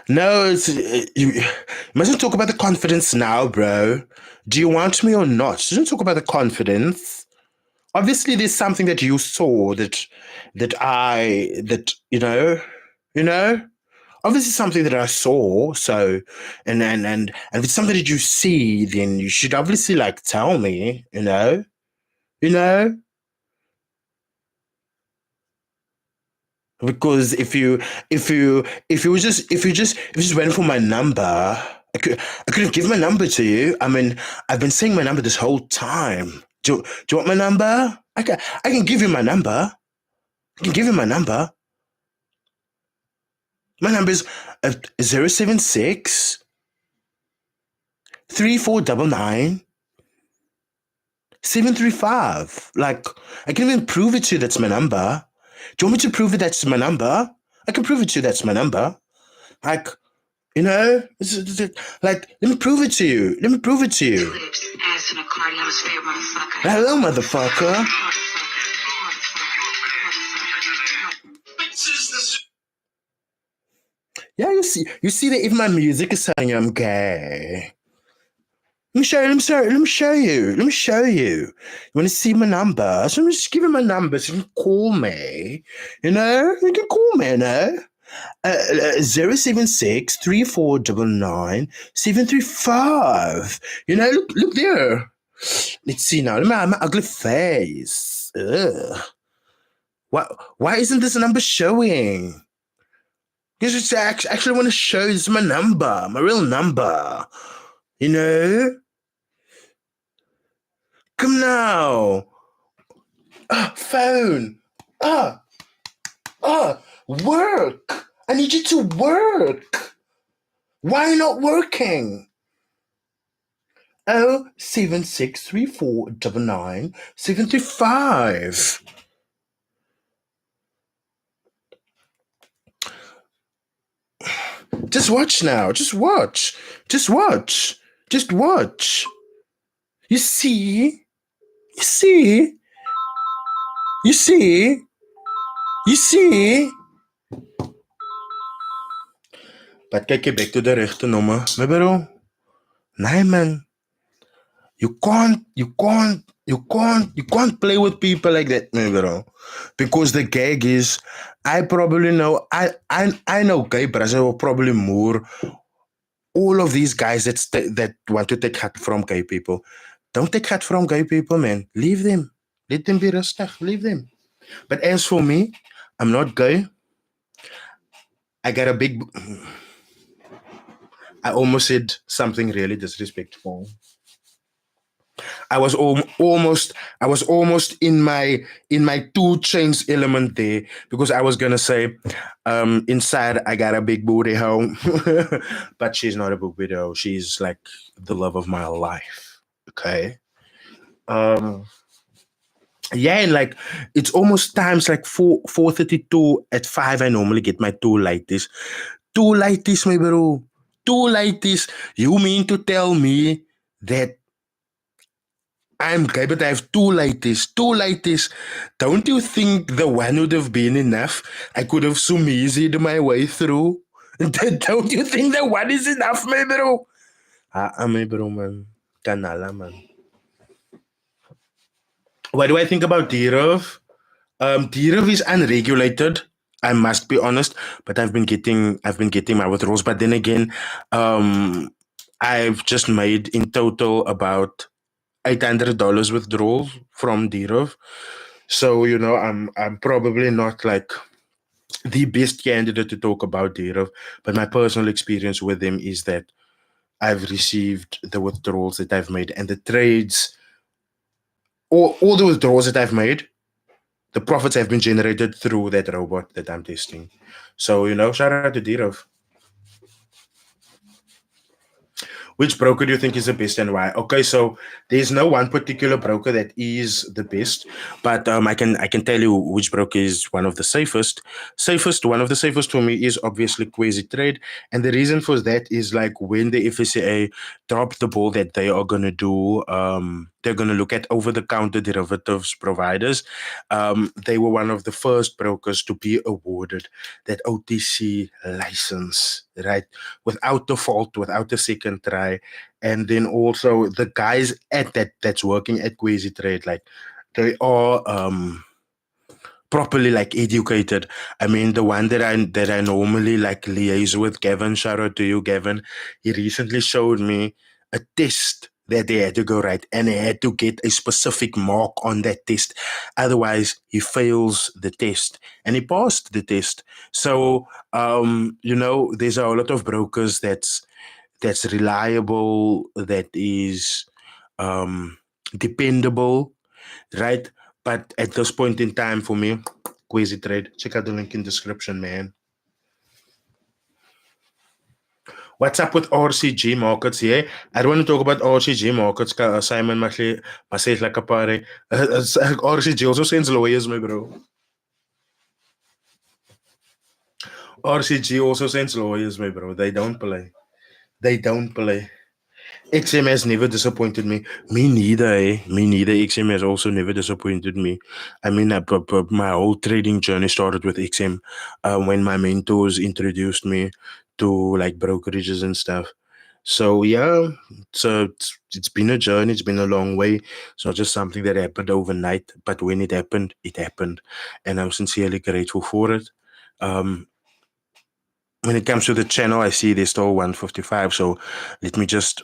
No, you mustn't talk about the confidence now, bro. Do you want me or not? You don't talk about the confidence. Obviously, there's something that you saw that you know. Obviously, something that I saw. So, and if it's something that you see, then you should obviously like tell me. You know. Because if you just went for my number, I couldn't give my number to you. I mean, I've been saying my number this whole time. Do you want my number? I can give you my number. I can give you my number. My number is 076 3499 735. Like, I can even prove it to you that's my number. Do you want me to prove it that's my number? I can prove it to you that's my number. Like, like, let me prove it to you. Let me prove it to you. Hello, motherfucker. Yeah, you see that if my music is saying I'm gay. Let me show you. You want to see my number? So let me just give you my number so you can call me. You can call me, 076 3499 735. Look there. Let's see now. Look at my ugly face. Ugh. Why isn't this number showing? Because I actually want to show this is my number, my real number. Come now. Phone. Work. I need you to work. Why not working? 076349975. Just watch now. Just watch. Just watch. Just watch. You see? You see? You see? You see? But kyk jy back to the regte nommer, my bro. Nee, man. You can't play with people like that, my bro. Because the gag is, I probably know, I know gay brothers will probably more all of these guys that want to take hat from gay people. Don't take hat from gay people, man. Leave them. Let them be rustig. Leave them. But as for me, I'm not gay. I got a big... I almost said something really disrespectful. I was almost in my 2 Chainz element there, because I was gonna say inside I got a big booty hoe. But she's not a big booty hoe. She's like the love of my life. Okay. Yeah, and like it's almost times like 4:32 at 5. I normally get my 2 lighties. 2 lighties, my bro. 2 lighties. You mean to tell me that I'm gay, but I have 2 lighties. 2 lighties. Don't you think the one would have been enough? I could have sumizied my way through. Don't you think the one is enough, my bro? My bro, man. Kanala, man. What do I think about Dirov? Dirov is unregulated. I must be honest, but I've been getting my withdrawals. But then again, I've just made in total about $800 withdrawal from Dirov. So, you know, I'm probably not like the best candidate to talk about Dirov, but my personal experience with them is that I've received the withdrawals that I've made, and the trades, all the withdrawals that I've made, the profits have been generated through that robot that I'm testing. So, you know, shout out to Dirov. Which broker do you think is the best and why? Okay, so there's no one particular broker that is the best, but I can tell you which broker is one of the safest. One of the safest for me is obviously Trade, and the reason for that is like when the FSCA dropped the ball that they are gonna do, they're gonna look at over-the-counter derivatives providers. They were one of the first brokers to be awarded that OTC license, right? Without the fault, without the second try. And then also the guys at that's working at Trade, like they are properly like educated. I mean, the one that I normally like liaise with, Gavin, shout out to you, Gavin. He recently showed me a test that they had to go right, and he had to get a specific mark on that test. Otherwise, he fails the test, and he passed the test. So, you know, there's a lot of brokers that's reliable, that is dependable, right? But at this point in time, for me, Trade, check out the link in description, man. What's up with RCG markets here? I don't want to talk about RCG markets. Simon must say like a party. RCG also sends lawyers, my bro. RCG also sends lawyers, my bro. They don't play. They don't play. XM has never disappointed me. Me neither, eh? Me neither. XM has also never disappointed me. I mean, my whole trading journey started with XM when my mentors introduced me to like brokerages and stuff. So yeah, it's been a journey. It's been a long way. It's not just something that happened overnight, but when it happened, and I'm sincerely grateful for it. When it comes to the channel, I see there's still 155. So let me just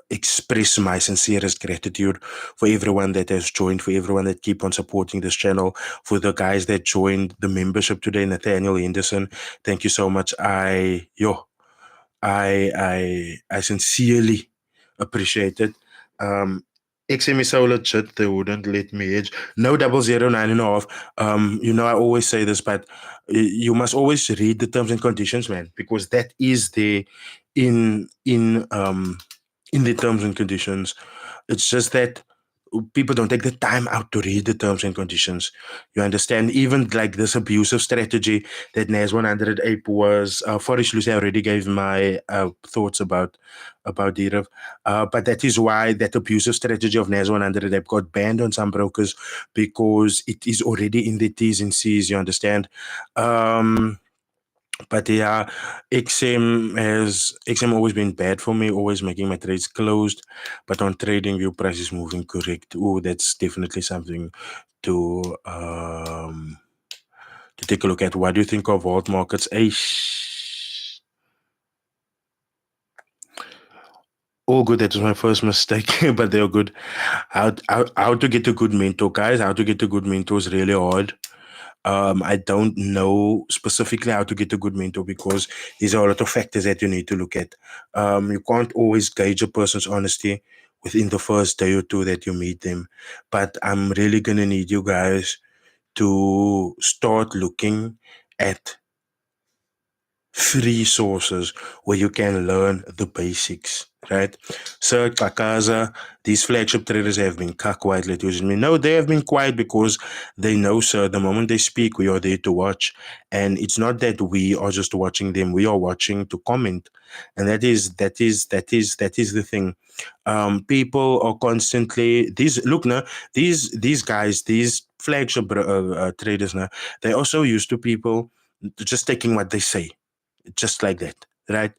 express my sincerest gratitude for everyone that has joined, for everyone that keep on supporting this channel, for the guys that joined the membership today, Nathaniel Henderson. Thank you so much. I sincerely appreciate it. XM is so legit, they wouldn't let me hedge. No 009.5. I always say this, but you must always read the terms and conditions, man, because that is there in the terms and conditions. It's just that people don't take the time out to read the terms and conditions. You understand? Even like this abusive strategy that NAS 100 Ape was, Forex Lucy, I already gave my thoughts about Dirav. But that is why that abusive strategy of NAS 100 Ape got banned on some brokers, because it is already in the T's and C's, you understand? But yeah, XM always been bad for me, always making my trades closed. But on trading view, price is moving correct. Oh, that's definitely something to take a look at. What do you think of alt markets? All good. That was my first mistake, but they're good. How to get a good mentor, guys? How to get a good mentor is really hard. I don't know specifically how to get a good mentor, because there's a lot of factors that you need to look at. You can't always gauge a person's honesty within the first day or two that you meet them. But I'm really gonna need you guys to start looking at free sources where you can learn the basics, right? So Kakaza, these flagship traders have been quietly using me. No, they have been quiet because they know, sir, the moment they speak, we are there to watch. And it's not that we are just watching them, we are watching to comment. And that is the thing. People are constantly these guys, these flagship traders now, they're also used to people just taking what they say, just like that, right?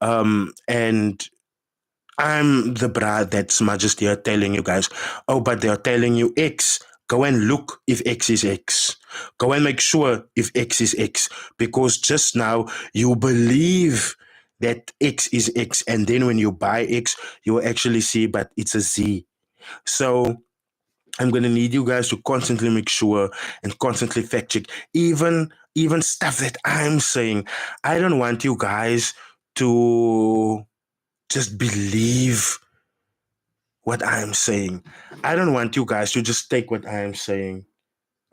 And I'm the brat that's just here telling you guys, oh, but they're telling you X. Go and look if X is X. Go and make sure if X is X. Because just now you believe that X is X. And then when you buy X, you will actually see, but it's a Z. So I'm gonna need you guys to constantly make sure and constantly fact check, even stuff that I'm saying. I don't want you guys to just believe what I'm saying. I don't want you guys to just take what I'm saying.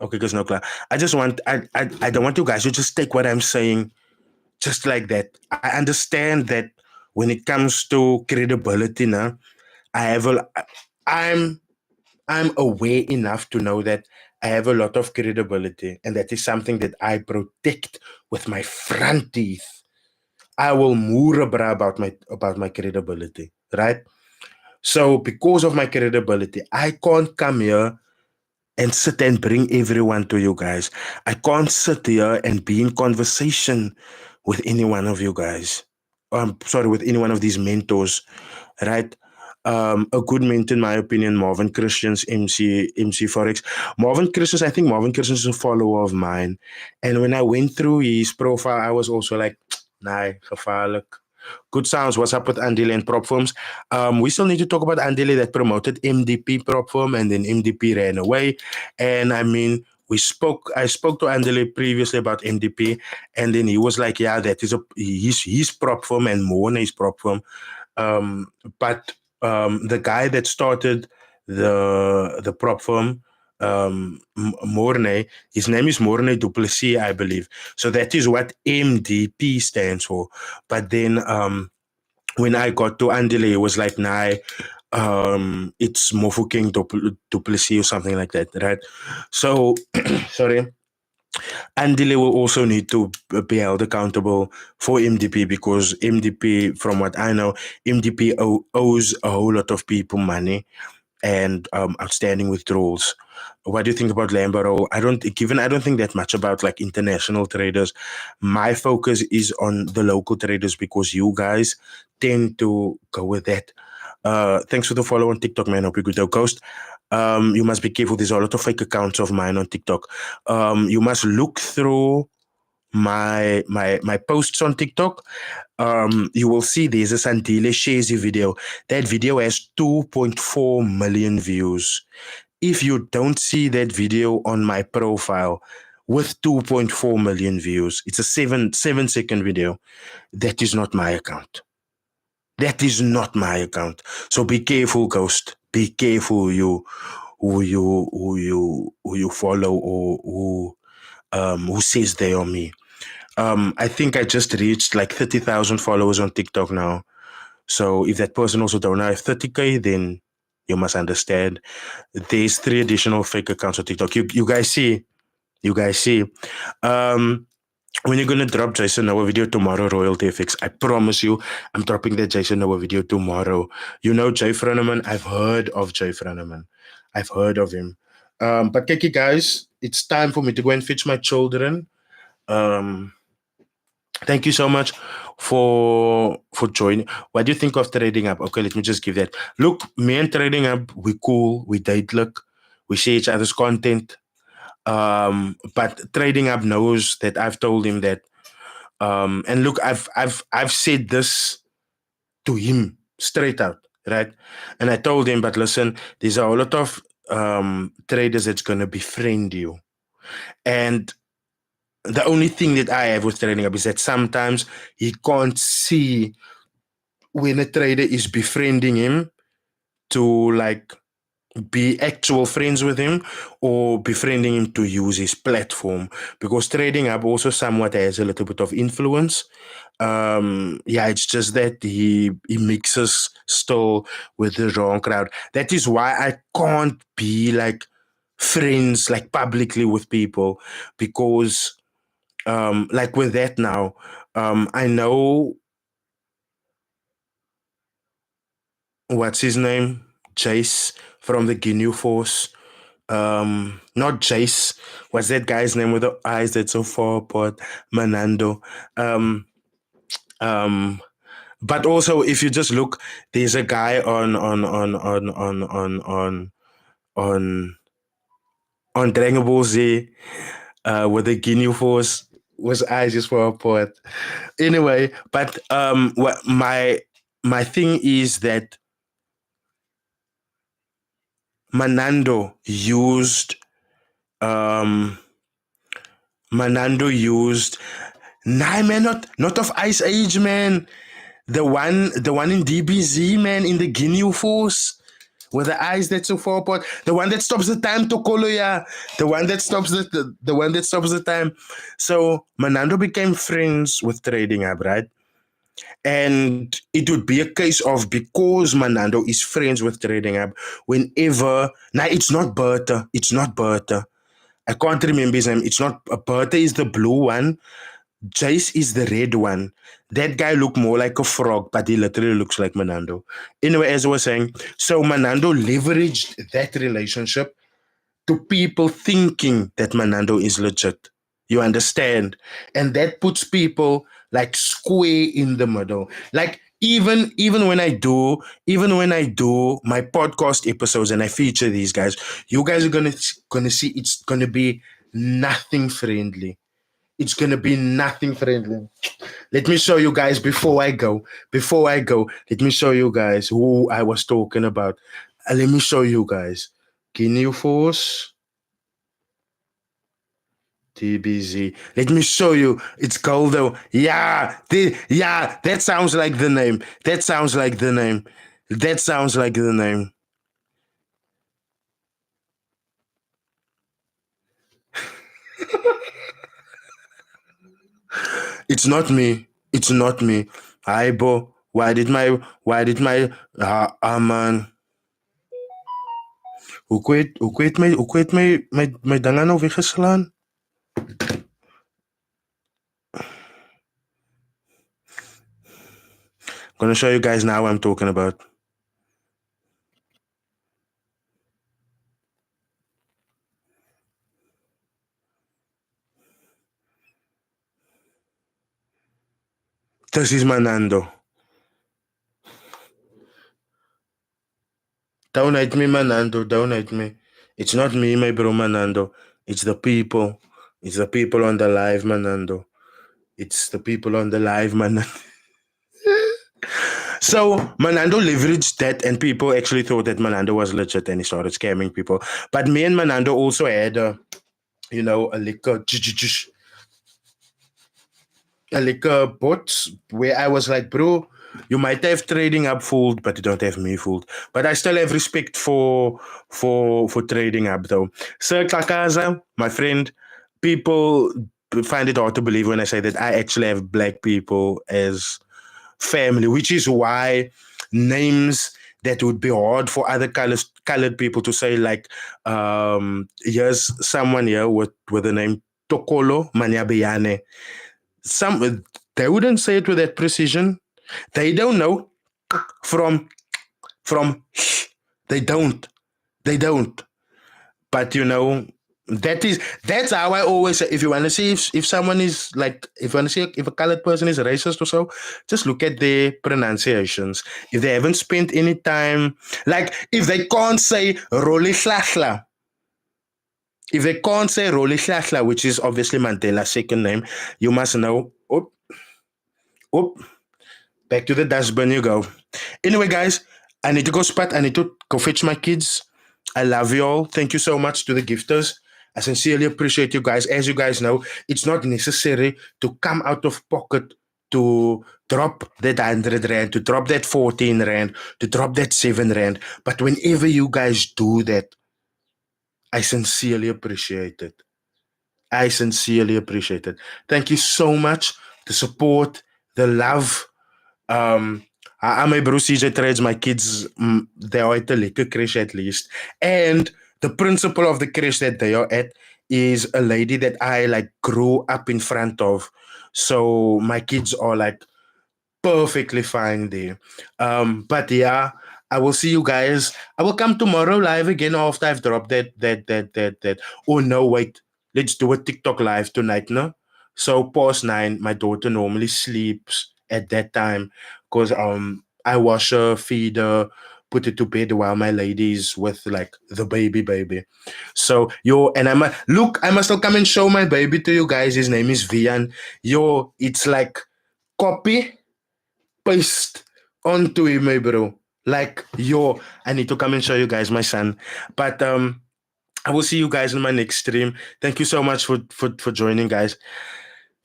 Okay, because no clout. I don't want you guys to just take what I'm saying just like that. I understand that when it comes to credibility now, I have a I'm I'm aware enough to know that I have a lot of credibility, and that is something that I protect with my front teeth. I will moerabra about my credibility, right? So because of my credibility, I can't come here and sit and bring everyone to you guys. I can't sit here and be in conversation with any one of you guys. Sorry, with any one of these mentors, right? A good mentor, in my opinion, Marvin Christian's MC Forex. I think Marvin Christians is a follower of mine. And when I went through his profile, I was also like, nah, gevaarlijk. Good sounds. What's up with Andile and prop firms? We still need to talk about Andile that promoted MDP prop firm, and then MDP ran away. And I mean, I spoke to Andile previously about MDP, and then he was like, yeah, that is his prop firm and Moana is prop firm. But the guy that started the prop firm, Morne, his name is Morne Duplessis, I believe. So that is what MDP stands for. But then when I got to Andile, it was like, nah, it's Mofokeng Duplessis or something like that, right? So, sorry. Andile will also need to be held accountable for MDP, because MDP, from what I know, MDP owes a whole lot of people money and outstanding withdrawals. What do you think about Lambaro? I don't think that much about like international traders. My focus is on the local traders, because you guys tend to go with that. Thanks for the follow on TikTok, man. Hope you're good. Ghost. You must be careful. There's a lot of fake accounts of mine on TikTok. You must look through my posts on TikTok. You will see there's a Sandile Shazy video. That video has 2.4 million views. If you don't see that video on my profile with 2.4 million views, it's a 7-second video. That is not my account. That is not my account. So be careful, Ghost. Be careful who you follow or who says they are me. I think I just reached like 30,000 followers on TikTok now. So if that person also don't have 30K, then you must understand. There's 3 additional fake accounts on TikTok. You guys see? You guys see? When you're gonna drop Jason Noah video tomorrow, Royalty Fix, I promise you, I'm dropping that Jason Noah video tomorrow. You know Jay Frenneman? I've heard of Jay Frenneman. I've heard of him. But Kiki guys, it's time for me to go and fetch my children. Thank you so much for joining. What do you think of Trading Up? Okay, let me just give that. Look, me and Trading Up, we cool, we date look, we share each other's content. But Trading Up knows that I've told him that. And look, I've said this to him straight out, right? And I told him, but listen, there's a lot of traders that's gonna befriend you, and the only thing that I have with Trading Up is that sometimes he can't see when a trader is befriending him to like be actual friends with him or befriending him to use his platform, because Trading Up also somewhat has a little bit of influence. Yeah, it's just that he mixes still with the wrong crowd. That is why I can't be like friends like publicly with people, because like with that now, I know what's his name, Chase from the Ginyu Force. Not Chase. What's that guy's name with the eyes that's so far apart? Manando. Um, but also, if you just look, there's a guy on on Dragon Ball Z with the Ginyu Force was eyes just far apart. Anyway, but what my thing is that Manando used um Manando used nah man, not of Ice Age, man. The one in DBZ, man, in the Ginyu Force. With the eyes that's so far apart. The one that stops the time to Koloya. The one that stops the one that stops the time. So Manando became friends with Trading Up, right? And it would be a case of, because Manando is friends with Trading Up, whenever now it's not Bertha. It's not Bertha. I can't remember his name. It's not Bertha is the blue one. Jace is the red one. That guy looked more like a frog, but he literally looks like Manando. Anyway, as I was saying, so Manando leveraged that relationship to people thinking that Manando is legit. You understand? And that puts people like square in the middle. Like even when I do my podcast episodes and I feature these guys, you guys are gonna see it's gonna be nothing friendly. It's gonna be nothing friendly. Let me show you guys before I go. Before I go, let me show you guys who I was talking about. Let me show you guys. Guinea Force, TBZ. Let me show you. It's Goldo. Yeah, that sounds like the name. That sounds like the name. That sounds like the name. It's not me. It's not me. Hi, Bo. Why did my man. Hoe danga nou weggeslaan? I'm gonna show you guys now what I'm talking about. This is Manando. Don't hate me, Manando. Don't hate me. It's not me, my bro, Manando. It's the people. It's the people on the live, Manando. It's the people on the live, Manando. So Manando leveraged that, and people actually thought that Manando was legit, and he started scamming people. But me and Manando also had a liquor bot where I was like, bro, You might have trading up fooled, but you don't have me fooled. But I still have respect for trading up though. Sir Kakaza, my friend, people find it hard to believe when I say that I actually have black people as family, which is why names that would be hard for other colored people to say, like here's someone here with the name Tokolo Manyabiane. Some they wouldn't say it with that precision. They don't know from they don't. They don't. But that's how I always say, if you want to see if someone is like, if you want to see if a colored person is racist or so, just look at their pronunciations. If they haven't spent any time, like if they can't say Roli Slashla, if they can't say Roli Slashla, which is obviously Mandela's second name, you must know. Oh, back to the dustbin you go. Anyway, guys, I need to go spat. I need to go fetch my kids. I love you all. Thank you so much to the gifters. I sincerely appreciate you guys. As you guys know, it's not necessary to come out of pocket to drop that 100 Rand, to drop that 14 Rand, to drop that 7 Rand. But whenever you guys do that, I sincerely appreciate it. I sincerely appreciate it. Thank you so much. The support, the love. I'm a bro CJ trades my kids. They are at a liquor crash at least. And the principal of the crash that they are at is a lady that I like grew up in front of. So my kids are like perfectly fine there. But yeah, I will see you guys. I will come tomorrow live again after I've dropped that. Oh no, wait. Let's do a TikTok live tonight, no? So past 9, my daughter normally sleeps at that time because I wash her, feed her, put her to bed while my lady's with like the baby. So and I must still come and show my baby to you guys. His name is Vian. It's like copy paste onto him, my bro. Like, I need to come and show you guys my son. But I will see you guys in my next stream. Thank you so much for joining, guys.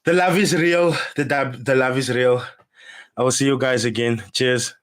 The love is real. The love is real. I will see you guys again. Cheers.